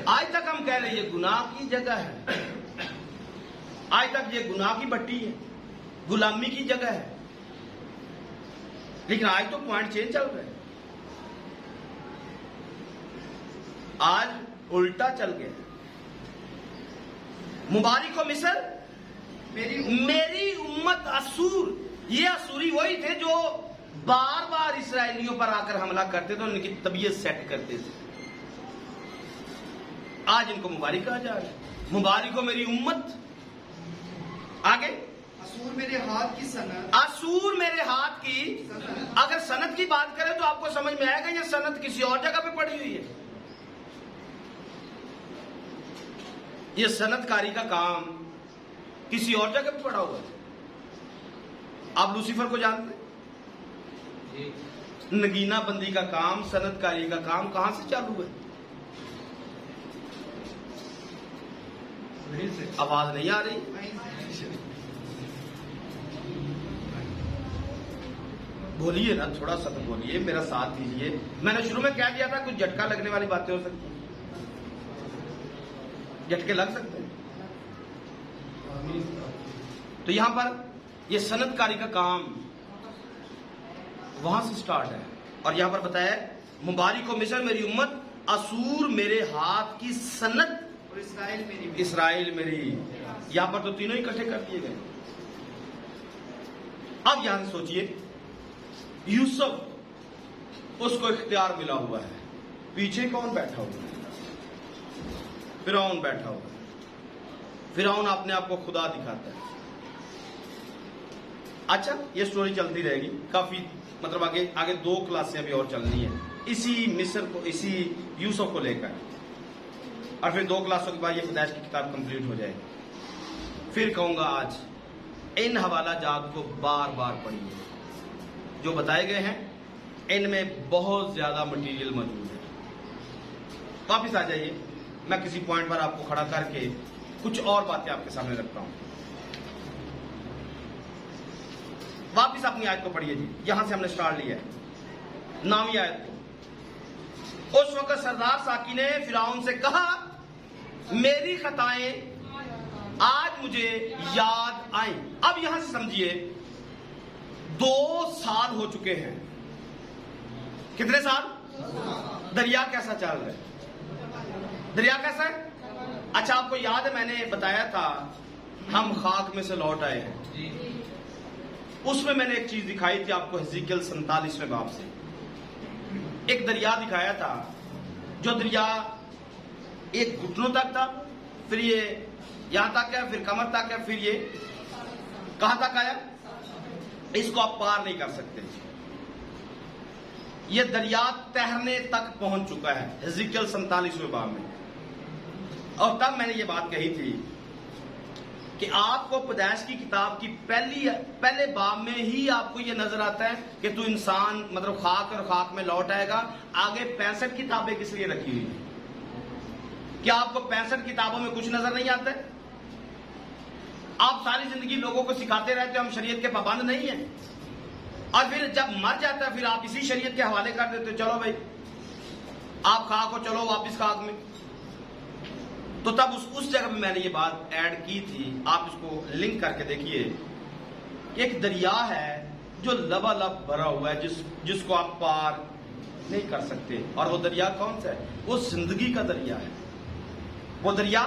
आज तक हम कह रहे हैं ये गुनाह की जगह है, आज तक ये गुनाह की भट्टी है, गुलामी की जगह है। लेकिन आज तो पॉइंट चेंज चल रहा है, आज उल्टा चल गया। मुबारक हो मिस्र, मेरी उम्मत असूर। ये असूरी वही थे जो बार बार इसराइलियों पर आकर हमला करते थे, उनकी तबीयत सेट करते थे। आज इनको मुबारक कहा जा रहा है। मुबारक हो मेरी उम्मत। आगे, असूर मेरे हाथ की सनत, असूर मेरे हाथ की। अगर सनत की बात करें तो आपको समझ में आएगा ये सनत किसी और जगह पे पड़ी हुई है। ये सनतकारी का काम किसी और जगह पे पड़ा हुआ है। आप लूसीफर को जानते हैं? नगीना बंदी का काम, सनतकारी का काम कहां से चालू है? आवाज नहीं आ रही? बोलिए ना, थोड़ा सा तो बोलिए, मेरा साथ दीजिए। मैंने शुरू में क्या दिया था, कुछ झटका लगने वाली बातें हो सकती हैं, झटके लग सकते हैं। तो यहां पर यह सनतकारी का काम वहां से स्टार्ट है। और यहां पर बताया मुबारक हो मिस्र मेरी उम्मत, असूर मेरे हाथ की सनत, और इसराइल मेरी। यहां पर तो तीनों इकट्ठे कर दिए गए। अब यहां से सोचिए, यूसुफ उसको इख्तियार मिला हुआ है, पीछे कौन बैठा हुआ है? फिरौन बैठा हुआ है। फिरौन अपने आप को खुदा दिखाता है। अच्छा, ये स्टोरी चलती रहेगी काफी, मतलब आगे 2 क्लासें अभी और चलनी है इसी मिस्र को, इसी यूसुफ को लेकर, और फिर 2 क्लासों के बाद ये पैदाइश की किताब कंप्लीट हो जाएगी। फिर कहूंगा आज इन हवाला जात को बार बार पढ़िए, जो बताए गए हैं इनमें बहुत ज्यादा मटेरियल मौजूद है। वापिस आ जाइए, मैं किसी पॉइंट पर आपको खड़ा करके कुछ और बातें आपके सामने रखता हूं। वापिस अपनी आयत को पढ़िए जी, यहां से हमने स्टार्ट लिया है 9वीं आयत को। उस वक्त सरदार साकी ने फिरौन से कहा, मेरी खताएं आज मुझे याद आई। अब यहां से समझिए, 2 साल हो चुके हैं। कितने साल? दरिया कैसा चल रहा है? दरिया कैसा है? अच्छा, आपको याद है मैंने बताया था हम खाक में से लौट आए हैं। उसमें मैंने एक चीज दिखाई थी आपको, हिजकिय्याल 47वें बाब से एक दरिया दिखाया था, जो दरिया एक घुटनों तक था, फिर ये यहां तक है, फिर कमर तक है, फिर ये कहां तक आया, इसको आप पार नहीं कर सकते। ये दरिया तैरने तक पहुंच चुका है हिजकिय्याल 47वें बाब में। और तब मैंने ये बात कही थी कि आपको पैदाइश की किताब की पहले बाब में ही आपको ये नजर आता है कि तू इंसान मतलब खाक और खाक में लौट आएगा। आगे 65 किताबें किस लिए रखी हुई है? क्या आपको 65 किताबों में कुछ नजर नहीं आता है? आप सारी जिंदगी लोगों को सिखाते रहते हो हम शरीयत के पाबंद नहीं है, और फिर जब मर जाता है फिर आप इसी शरीयत के हवाले कर देते हो, चलो भाई आप खाक हो, चलो वापिस खाक में। तो तब उस जगह पे मैंने ये बात ऐड की थी, आप इसको लिंक करके देखिए। एक दरिया है जो लबालब भरा हुआ है, जिसको आप पार नहीं कर सकते। और वो दरिया कौन सा है? वो जिंदगी का दरिया है। वो दरिया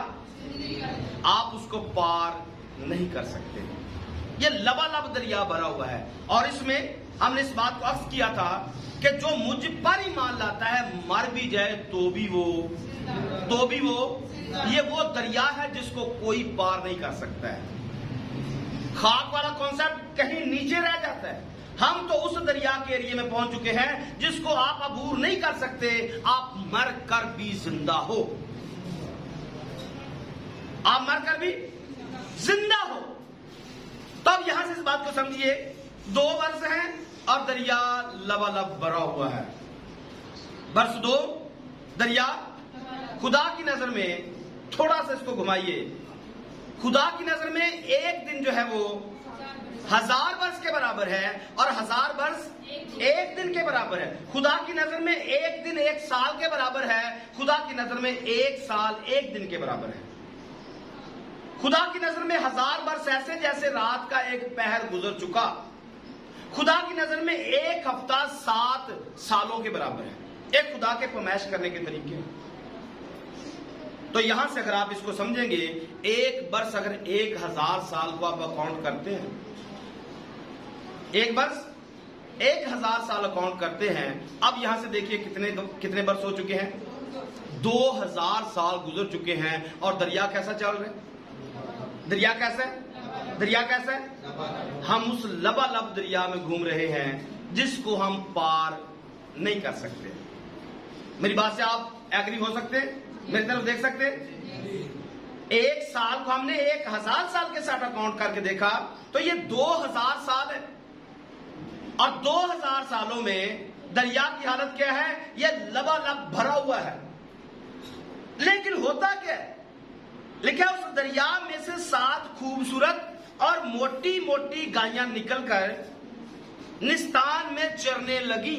आप उसको पार नहीं कर सकते। ये लबालब दरिया भरा हुआ है। और इसमें हमने इस बात को अर्ज किया था कि जो मुझ पर ईमान लाता है मर भी जाए तो भी वो ये वो दरिया है जिसको कोई पार नहीं कर सकता है। खाक वाला कॉन्सेप्ट कहीं नीचे रह जाता है। हम तो उस दरिया के एरिया में पहुंच चुके हैं जिसको आप अबूर नहीं कर सकते। आप मर कर भी जिंदा हो, आप मर कर भी जिंदा हो। तब यहां से इस बात को समझिए, 2 वर्ष हैं और दरिया लबालब भरा हुआ है। वर्ष 2 दरिया खुदा की नजर में, थोड़ा सा इसको घुमाइए, खुदा की नजर में एक दिन जो है वो 1000 वर्ष के बराबर है और 1000 वर्ष एक दिन के बराबर है। खुदा की नजर में एक दिन 1 साल के बराबर है। खुदा की नजर में 1 साल 1 दिन के बराबर है। खुदा की नजर में 1000 वर्ष ऐसे जैसे रात का एक पहर गुजर चुका। खुदा की नजर में 1 हफ्ता 7 सालों के बराबर है। एक खुदा के फरमाइश करने के तरीके हैं। तो यहां से अगर आप इसको समझेंगे, एक वर्ष अगर 1000 साल को आप अकाउंट करते हैं, एक वर्ष 1000 साल अकाउंट करते हैं। अब यहां से देखिए कितने वर्ष हो चुके हैं? 2000 साल गुजर चुके हैं। और दरिया कैसा चल रहा है? दरिया कैसा है? दरिया कैसा है? हम उस लबालब दरिया में घूम रहे हैं जिसको हम पार नहीं कर सकते। मेरी बात से आप एग्री हो सकते हैं? मेरी तरफ देख सकते हैं? 1 साल को हमने 1000 साल के साथ अकाउंट करके देखा तो ये 2000 साल है। और 2000 सालों में दरिया की हालत क्या है? ये लबालब भरा हुआ है। लेकिन होता क्या है? लिखा उस दरिया में से 7 खूबसूरत और मोटी मोटी गायें निकलकर निस्तान में चरने लगी।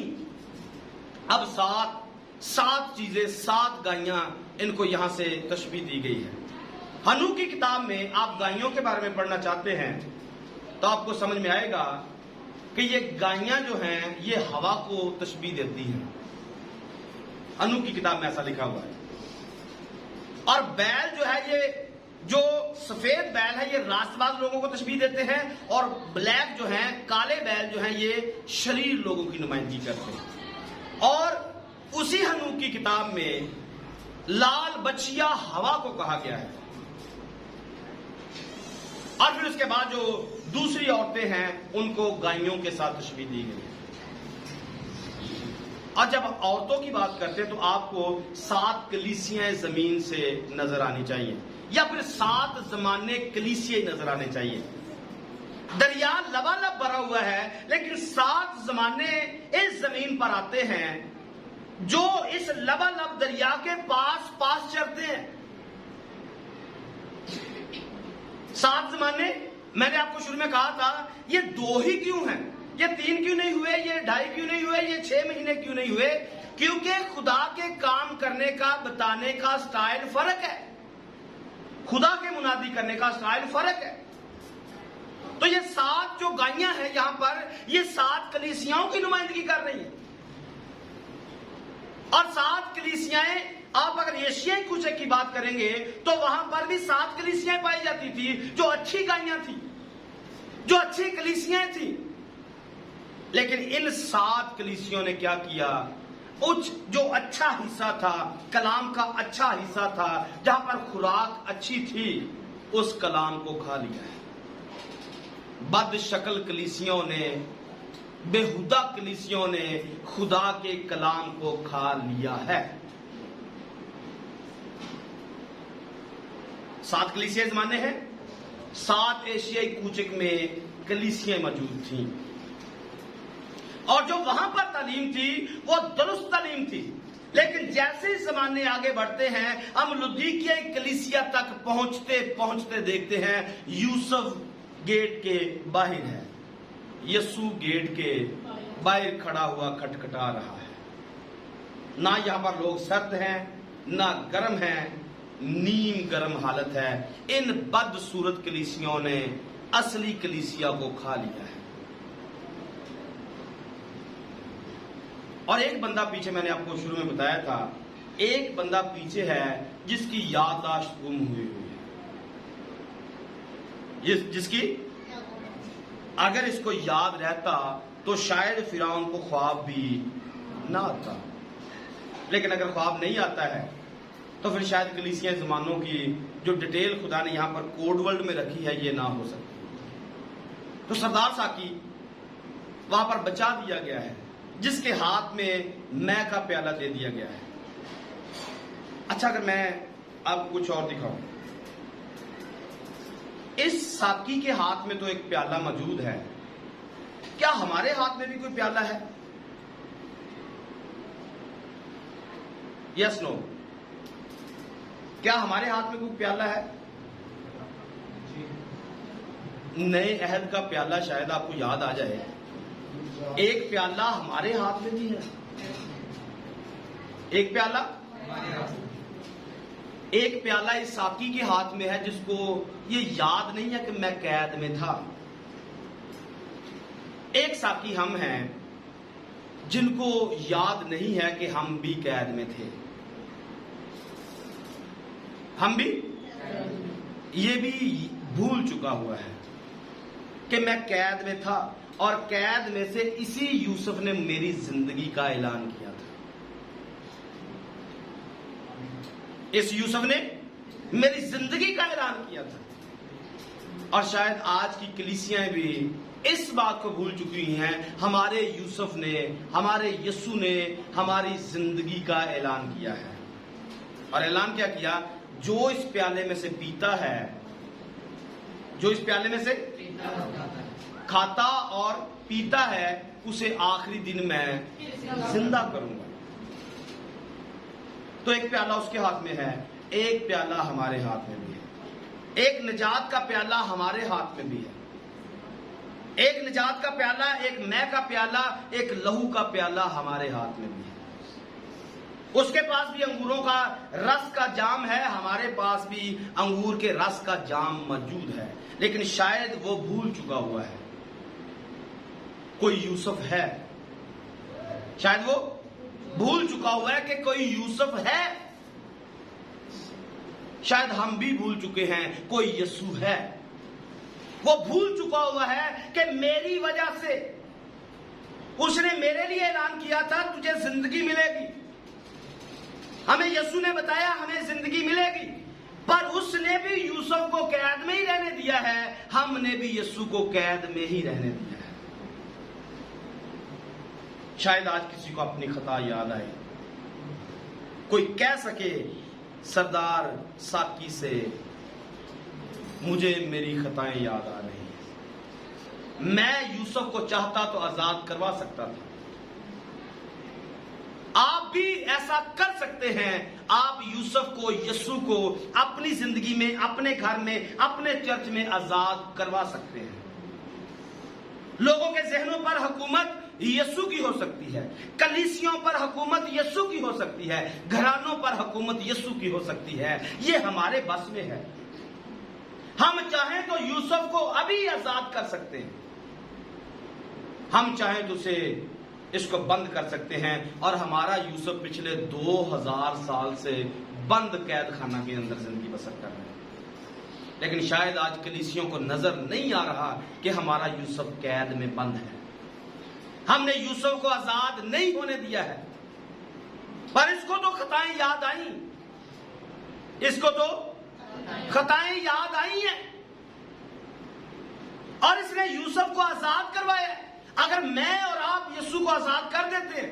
अब 7 चीजें, 7 गायें, इनको यहां से तशबीह दी गई है। हनू की किताब में आप गायों के बारे में पढ़ना चाहते हैं तो आपको समझ में आएगा कि ये गायें जो हैं ये हवा को तशबीह देती हैं। हनू की किताब में ऐसा लिखा हुआ है। और बैल जो है, ये जो सफेद बैल है, ये रास्तबाज लोगों को तशबीह देते हैं। और ब्लैक जो है, काले बैल जो है, ये शरीर लोगों की नुमाइंदगी करते हैं। और उसी हनू की किताब में लाल बछिया हवा को कहा गया है। और फिर उसके बाद जो दूसरी औरतें हैं उनको गायों के साथ तशबीह दी गई है। और जब औरतों की बात करते हैं तो आपको 7 कलीसियाएं जमीन से नजर आनी चाहिए, या फिर 7 जमाने कलीसियां नजर आने चाहिए। दरिया लबालब भरा हुआ है लेकिन 7 जमाने इस जमीन पर आते हैं जो इस लबालब दरिया के पास चलते हैं। 7 जमाने, मैंने आपको शुरू में कहा था, ये 2 ही क्यों हैं? ये 3 क्यों नहीं हुए? ये 2.5 क्यों नहीं हुए? ये 6 महीने क्यों नहीं हुए? क्योंकि खुदा के काम करने का, बताने का स्टाइल फर्क है। खुदा के मुनादी करने का स्टाइल फर्क है। तो ये 7 जो गायें हैं यहां पर, ये 7 कलीसियाओं की नुमाइंदगी कर रही हैं। और 7 कलीसियाएं आप अगर एशियाई कूचे की बात करेंगे तो वहां पर भी 7 कलीसियाएं पाई जाती थी जो अच्छी गायें थी, जो अच्छी कलीसियाएं थी। लेकिन इन 7 कलीसियों ने क्या किया, उच्च जो अच्छा हिस्सा था, कलाम का अच्छा हिस्सा था, जहां पर खुराक अच्छी थी, उस कलाम को खा लिया है। बदशक्ल कलीसियों ने, बेहुदा कलीसियों ने खुदा के कलाम को खा लिया है। 7 कलीसियां इस जमाने हैं, 7 एशियाई कूचक में कलीसियां मौजूद थीं, और जो वहां पर तालीम थी वो दुरुस्त तालीम थी। लेकिन जैसे जमाने आगे बढ़ते हैं, हम लुदीकिया कलीसिया तक पहुंचते पहुंचते देखते हैं यूसुफ गेट के बाहर है, यीशु गेट के बाहर खड़ा हुआ खटखटा रहा है। ना यहां पर लोग सर्द हैं, ना गर्म हैं, नीम गर्म हालत है। इन बदसूरत कलीसियों ने असली कलीसिया को खा लिया है। और एक बंदा पीछे, मैंने आपको शुरू में बताया था, एक बंदा पीछे है जिसकी याददाश्त गुम हुई है, जिसकी अगर इसको याद रहता तो शायद फिरौन को ख्वाब भी ना आता। लेकिन अगर ख्वाब नहीं आता है तो फिर शायद कलीसिया जमानों की जो डिटेल खुदा ने यहां पर कोड वर्ड में रखी है ये ना हो सकती। तो सरदार साकी वहां पर बचा दिया गया है, जिसके हाथ में मैं का प्याला दे दिया गया है। अच्छा, अगर मैं आपको कुछ और दिखाऊं, इस साकी के हाथ में तो एक प्याला मौजूद है, क्या हमारे हाथ में भी कोई प्याला है? Yes no? क्या हमारे हाथ में कोई प्याला है? नए अहद का प्याला शायद आपको याद आ जाए, एक प्याला हमारे हाथ में भी है। एक प्याला इस साकी के हाथ में है जिसको ये याद नहीं है कि मैं कैद में था। एक साकी हम हैं जिनको याद नहीं है कि हम भी कैद में थे। हम भी, ये भी भूल चुका हुआ है कि मैं कैद में था, और कैद में से इसी यूसुफ ने मेरी जिंदगी का ऐलान किया था। इस यूसुफ ने मेरी जिंदगी का ऐलान किया था। और शायद आज की कलीसियाएं भी इस बात को भूल चुकी हैं, हमारे यूसुफ ने, हमारे यीशु ने हमारी जिंदगी का ऐलान किया है। और ऐलान क्या किया? जो इस प्याले में से पीता है, जो इस प्याले में से खाता और पीता है, उसे आखिरी दिन मैं जिंदा करूंगा। तो एक प्याला उसके हाथ में है, एक प्याला हमारे हाथ में भी है। एक निजात का प्याला हमारे हाथ में भी है। एक निजात का प्याला, एक मैं का प्याला, एक लहू का प्याला हमारे हाथ में भी है। उसके पास भी अंगूरों का रस का जाम है, हमारे पास भी अंगूर के रस का जाम मौजूद है। लेकिन शायद वो भूल चुका हुआ है कोई यूसुफ है। शायद वो भूल चुका हुआ है कि कोई यूसुफ है। शायद हम भी भूल चुके हैं कोई यीशु है। वो भूल चुका हुआ है कि मेरी वजह से उसने मेरे लिए ऐलान किया था तुझे जिंदगी मिलेगी। हमें यीशु ने बताया हमें जिंदगी मिलेगी, पर उसने भी यूसुफ को कैद में ही रहने दिया है, हमने भी यीशु को कैद में ही रहने दिया है। शायद आज किसी को अपनी खता याद आए, कोई कह सके सरदार साकी से मुझे मेरी खताएं याद आ रही हैं, मैं यूसुफ को चाहता तो आजाद करवा सकता था। आप भी ऐसा कर सकते हैं। आप यूसुफ को, यीशु को अपनी जिंदगी में, अपने घर में, अपने चर्च में आजाद करवा सकते हैं। लोगों के जहनों पर हुकूमत यीशु की हो सकती है, कलीसियों पर हुकूमत यीशु की हो सकती है, घरानों पर हुकूमत यीशु की हो सकती है। ये हमारे बस में है। हम चाहें तो यूसुफ को अभी आजाद कर सकते हैं, हम चाहें तो उसे इसको बंद कर सकते हैं। और हमारा यूसुफ पिछले 2000 साल से बंद कैद खाना के अंदर जिंदगी बसर कर रहे हैं, लेकिन शायद आज कलीसियों को नजर नहीं आ रहा कि हमारा यूसुफ कैद में बंद है। हमने यूसुफ को आजाद नहीं होने दिया है, पर इसको तो खताएं याद आई, इसको तो खताएं याद आई हैं और इसने यूसुफ को आजाद करवाया। अगर मैं और आप यीशु को आजाद कर देते हैं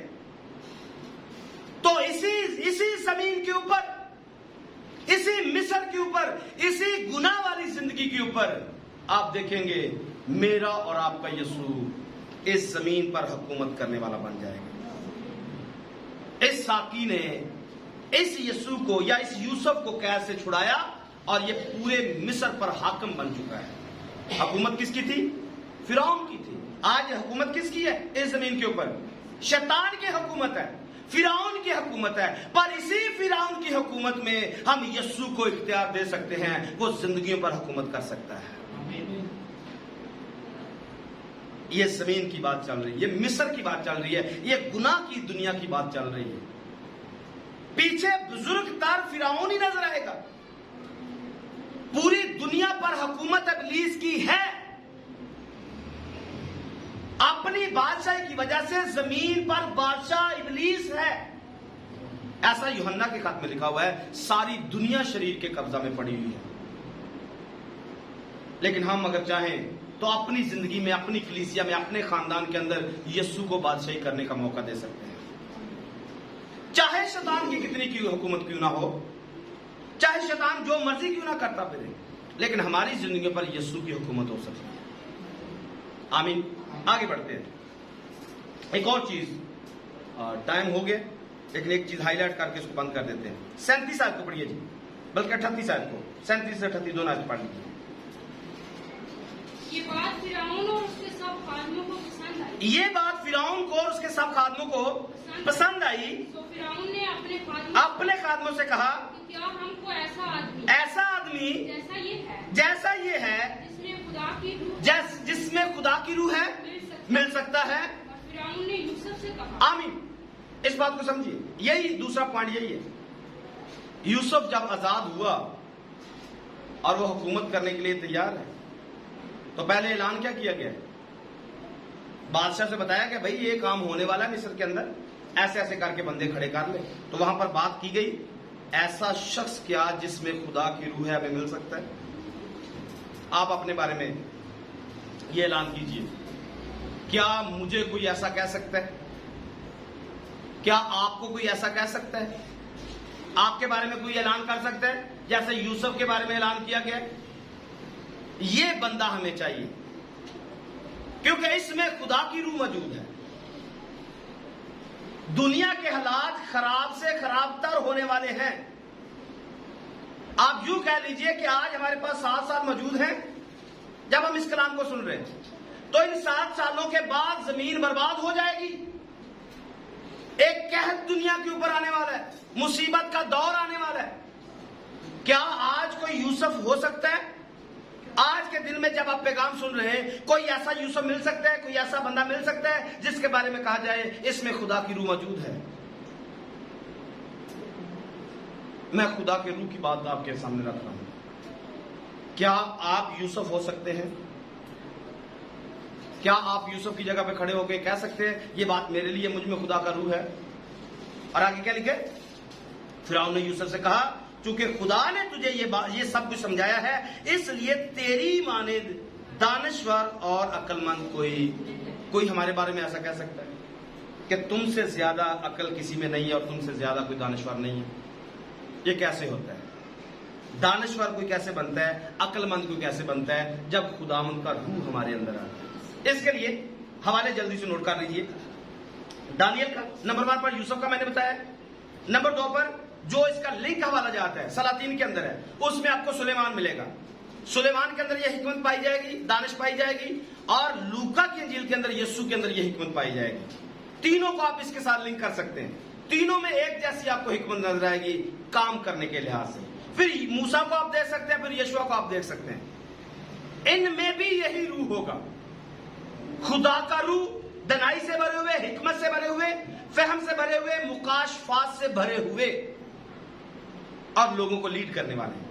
तो इसी जमीन के ऊपर, इसी मिस्र के ऊपर, इसी गुनाह वाली जिंदगी के ऊपर आप देखेंगे मेरा और आपका यीशु इस जमीन पर हुकूमत करने वाला बन जाएगा। इस साकी ने इस यीशु को या इस यूसुफ को कैद से छुड़ाया और ये पूरे मिस्र पर हाकिम बन चुका है। हुकूमत किसकी थी? फिरौन की थी। आज हुकूमत किसकी है इस जमीन के ऊपर? शैतान की हुकूमत है, फिरौन की हुकूमत है। पर इसी फिरौन की हुकूमत में हम यीशु को इख्तियार दे सकते हैं, वो जिंदगियों पर हुकूमत कर सकता है। ये जमीन की बात चल रही है, ये मिस्र की बात चल रही है, ये गुनाह की दुनिया की बात चल रही है। पीछे बुजुर्ग तार फिरौन ही नजर आएगा। पूरी दुनिया पर हुकूमत इब्लीस की है। अपनी बादशाही की वजह से जमीन पर बादशाह इब्लीस है। ऐसा यूहन्ना के खत में लिखा हुआ है, सारी दुनिया शरीर के कब्जा में पड़ी हुई है। लेकिन हम अगर चाहें तो अपनी जिंदगी में, अपनी कलीसिया में, अपने खानदान के अंदर यीशु को बादशाही करने का मौका दे सकते हैं। चाहे शैतान की कितनी की हुकूमत क्यों ना हो, चाहे शैतान जो मर्जी क्यों ना करता फिरे, लेकिन हमारी जिंदगी पर यीशु की हुकूमत हो सकती है। आमीन। आगे बढ़ते हैं। एक और चीज, टाइम हो गया, लेकिन एक चीज हाईलाइट करके इसको बंद कर देते हैं। 37 आयत को पढ़िए जी, बल्कि 38 आयत को, 37 से 38 दोनों आयत पढ़ लीजिए। ये बात फिरौन और उसके सब खादमों को पसंद आई। ये बात फिरौन को और उसके सब खादमों को पसंद आई। तो फिरौन ने अपने खादमों से कहा कि क्या हमको ऐसा आदमी जैसा ये है जिसमें खुदा की रूह जिसमें खुदा की रूह है मिल सकता है। और फिरौन ने यूसुफ से कहा। आमीन। इस बात को समझिए, यही दूसरा पॉइंट यही है। यूसुफ जब आजाद हुआ और वो हुकूमत करने के लिए तैयार है, तो पहले ऐलान क्या किया गया? बादशाह से बताया कि भाई ये काम होने वाला है मिस्र के अंदर, ऐसे ऐसे करके बंदे खड़े कर ले। तो वहां पर बात की गई, ऐसा शख्स क्या जिसमें खुदा की रूह है हमें मिल सकता है। आप अपने बारे में ये ऐलान कीजिए, क्या मुझे कोई ऐसा कह सकता है? क्या आपको कोई ऐसा कह सकता है? आपके बारे में कोई ऐलान कर सकता है जैसे यूसुफ के बारे में ऐलान किया गया? ये बंदा हमें चाहिए, क्योंकि इसमें खुदा की रूह मौजूद है। दुनिया के हालात खराब से खराबतर होने वाले हैं। आप यूं कह लीजिए कि आज हमारे पास 7 साल मौजूद हैं जब हम इस कलाम को सुन रहे हैं, तो इन 7 सालों के बाद जमीन बर्बाद हो जाएगी। एक कहत दुनिया के ऊपर आने वाला है, मुसीबत का दौर आने वाला है। क्या आज कोई यूसुफ हो सकता है? आज के दिन में जब आप पैगाम सुन रहे हैं, कोई ऐसा यूसुफ मिल सकता है, कोई ऐसा बंदा मिल सकता है जिसके बारे में कहा जाए इसमें खुदा की रूह मौजूद है? मैं खुदा के रूह की बात आपके सामने रख रहा हूं। क्या आप यूसुफ हो सकते हैं? क्या आप यूसुफ की जगह पे खड़े होकर कह सकते हैं ये बात मेरे लिए, मुझ में खुदा का रूह है? और आगे क्या लिखे? फिरौन ने यूसुफ से कहा, चूंकि खुदा ने तुझे ये सब कुछ समझाया है, इसलिए तेरी माने दानश्वर और अक्लमंद कोई हमारे बारे में ऐसा कह सकता है कि तुमसे ज्यादा अकल किसी में नहीं है और तुमसे ज्यादा कोई दानश्वर नहीं है? ये कैसे होता है? दानश्वर कोई कैसे बनता है, अक्लमंद कोई कैसे बनता है जब खुदावंद का रूह हमारे अंदर आता है? इसके लिए हवाले जल्दी से नोट कर लीजिए। दानियल का नंबर 1 पर यूसुफ का मैंने बताया, नंबर 2 पर जो इसका लिंक हवाला जाता है सलातीन के अंदर है, उसमें आपको सुलेमान मिलेगा। सुलेमान के अंदर यह हिकमत पाई जाएगी, दानिश पाई जाएगी, और लूका की इंजील के अंदर यीशु के अंदर यह हिकमत पाई जाएगी। तीनों को आप इसके साथ लिंक कर सकते हैं। तीनों में एक जैसी आपको हिकमत नजर आएगी काम करने के लिहाज से। फिर मूसा को आप देख सकते हैं, फिर यशुआ को आप देख सकते हैं। इनमें भी यही रूह होगा, खुदा का रूह दनाई से भरे हुए, हिकमत से भरे हुए, फहम से भरे हुए, मुकाशफात से भरे हुए और लोगों को लीड करने वाले।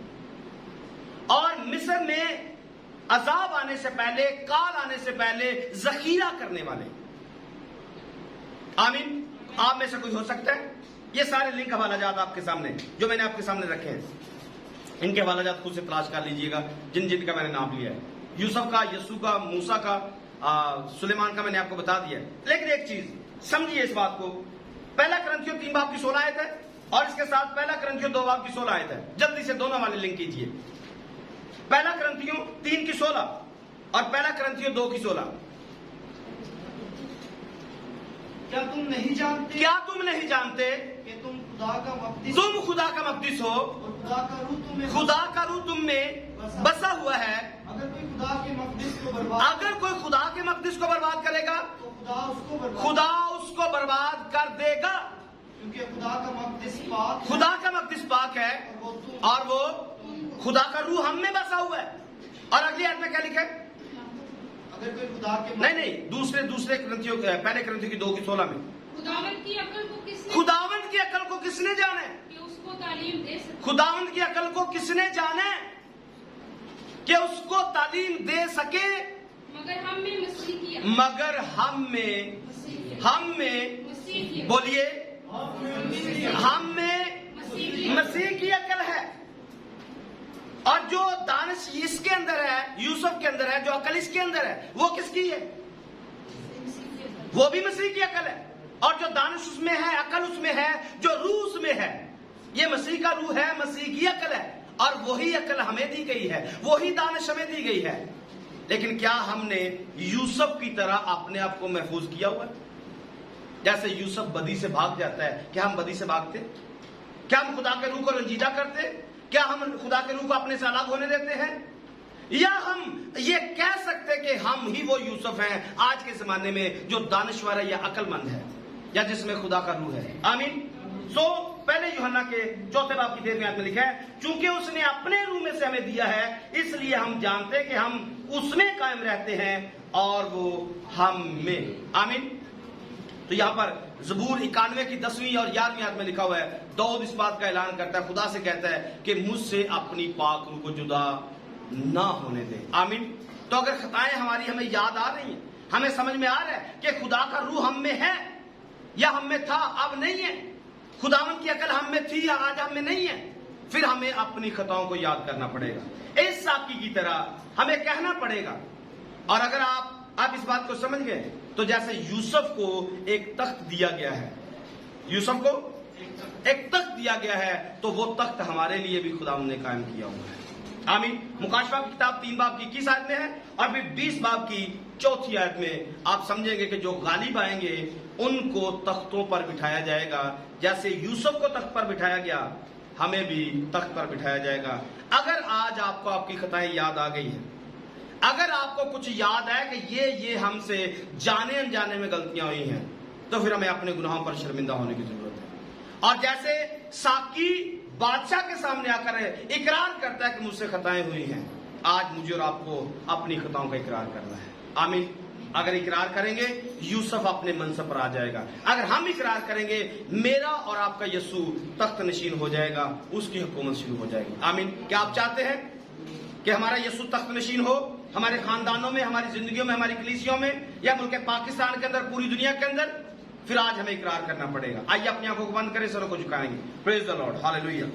और मिस्र में अजाब आने से पहले, काल आने से पहले जखीरा करने वाले। आमीन। आप में से कोई हो सकता है? ये सारे लिंक हवालाजात आपके सामने जो मैंने आपके सामने रखे हैं, इनके हवालाजात खुद से तलाश कर लीजिएगा, जिन जिन का मैंने नाम लिया है। यूसुफ का, यस्सू का, मूसा का, सुलेमान का मैंने आपको बता दिया है। लेकिन एक चीज समझिए इस बात को, पहला करंथियों 3 बाब की 16 आयत है और इसके साथ पहला करंथियों 2 बाब की 16 आयत है। जल्दी से दोनों वाले लिंक कीजिए। पहला करंथियों 3 की 16 और पहला करंथियों 2 की 16। क्या तुम नहीं जानते क्या तुम नहीं जानते कि तुम खुदा का मक़दिस तुम खुदा का मक़दिस हो और खुदा का रूह तुम में खुदा का रूह तुम में बसा हुआ है। अगर कोई खुदा के मक़दिस को बर्बाद अगर कोई खुदा के मक़दिस को बर्बाद करेगा तो खुदा उसको बर्बाद कर देगा, क्योंकि खुदा का मक़दिस पाक है खुदा का मक़दिस पाक है और वो खुदा का रूह हम में बसा हुआ है। और अगली आयत में क्या लिखा है? अगर कोई खुदा के नहीं, दूसरे ग्रंथियों, पहले ग्रंथियों की 2 की 16 में, खुदावंद की अकल को किसने खुदावंद की अकल को किसने जाने, कि उसको तालीम दे सके। खुदावंद की अकल को किसने जाने कि उसको तालीम दे सके। मगर हम में मसीह की मगर हम में मसीह की बोलिए, हम में मसीह की अकल है। और जो दानिश इसके अंदर है, यूसुफ के अंदर है, जो अकल इसके अंदर है, वो किसकी है? वो भी मसीह की अकल है। और जो दानिश उसमें है, अकल उसमें है, जो रूह उसमें है, ये मसीह का रूह है, मसीह की अकल है। और वही अकल हमें दी गई है, वही दानिश हमें दी गई है। लेकिन क्या हमने यूसुफ की तरह अपने आप को महफूज किया हुआ है? जैसे यूसुफ बदी से भाग जाता है, क्या हम बदी से भागते? क्या हम खुदा के रूह को रंजीदा करते? क्या हम खुदा के रूह को अपने से अलग होने देते हैं? या हम ये कह सकते कि हम ही वो यूसुफ हैं आज के जमाने में जो दानिश्वर है या अकलमंद है या जिसमें खुदा का रूह है? आमीन। सो पहले यूहन्ना के 4 बाब की 13वीं आयत में लिखा है, चूंकि उसने अपने रूह में से हमें दिया है, इसलिए हम जानते हैं कि हम उसमें कायम रहते हैं और वो हम में। आमीन। तो यहां पर ज़बूर 91 की 10वीं और 11वीं आयत में लिखा हुआ है, दाऊद इस बात का ऐलान करता है, खुदा से कहता है कि मुझसे अपनी पाक रूह को जुदा ना होने दे। आमीन। तो अगर खताएं हमारी हमें याद आ रही हैं, हमें समझ में आ रहा है कि खुदा का रूह हम में है या हम में था, अब नहीं है, खुदावंद की अकल हम में थी या आज हम में नहीं है, फिर हमें अपनी खताओं को याद करना पड़ेगा। इस साकी की तरह हमें कहना पड़ेगा। और अगर आप इस बात को समझ गए तो जैसे यूसुफ को एक तख्त दिया गया है, यूसुफ को एक तख्त दिया गया है, तो वो तख्त हमारे लिए भी खुदावंद ने कायम किया हुआ है। आमीन। मुकाशफा की किताब 3 बाब की 21 आयत में है और फिर 20 बाब की 4थी आयत में आप समझेंगे कि जो गालिब आएंगे उनको तख्तों पर बिठाया जाएगा। जैसे यूसुफ को तख्त पर बिठाया गया, हमें भी तख्त पर बिठाया जाएगा। अगर आज आपको आपकी खताएं याद आ गई हैं, अगर आपको कुछ याद है कि ये हमसे जाने अनजाने में गलतियां हुई हैं, तो फिर हमें अपने गुनाहों पर शर्मिंदा होने की जरूरत है। और जैसे साकी बादशाह के सामने आकर इकरार करता है कि मुझसे खताएं हुई हैं, आज मुझे और आपको अपनी खताओं का इकरार करना है। आमीन। अगर इकरार करेंगे, यूसुफ अपने मनसब पर आ जाएगा। अगर हम इकरार करेंगे, मेरा और आपका यस्सू तख्त नशीन हो जाएगा, उसकी हुकूमत शुरू हो जाएगी। आमीन। क्या आप चाहते हैं कि हमारा यस्सू तख्त नशीन हो हमारे खानदानों में, हमारी जिंदगियों में, हमारी कलीसियों में, या मुल्क पाकिस्तान के अंदर, पूरी दुनिया के अंदर? फिर आज हमें इकरार करना पड़ेगा। आइए अपनी आंखों को बंद करें, सरों को झुकाएंगे। Praise the Lord, hallelujah.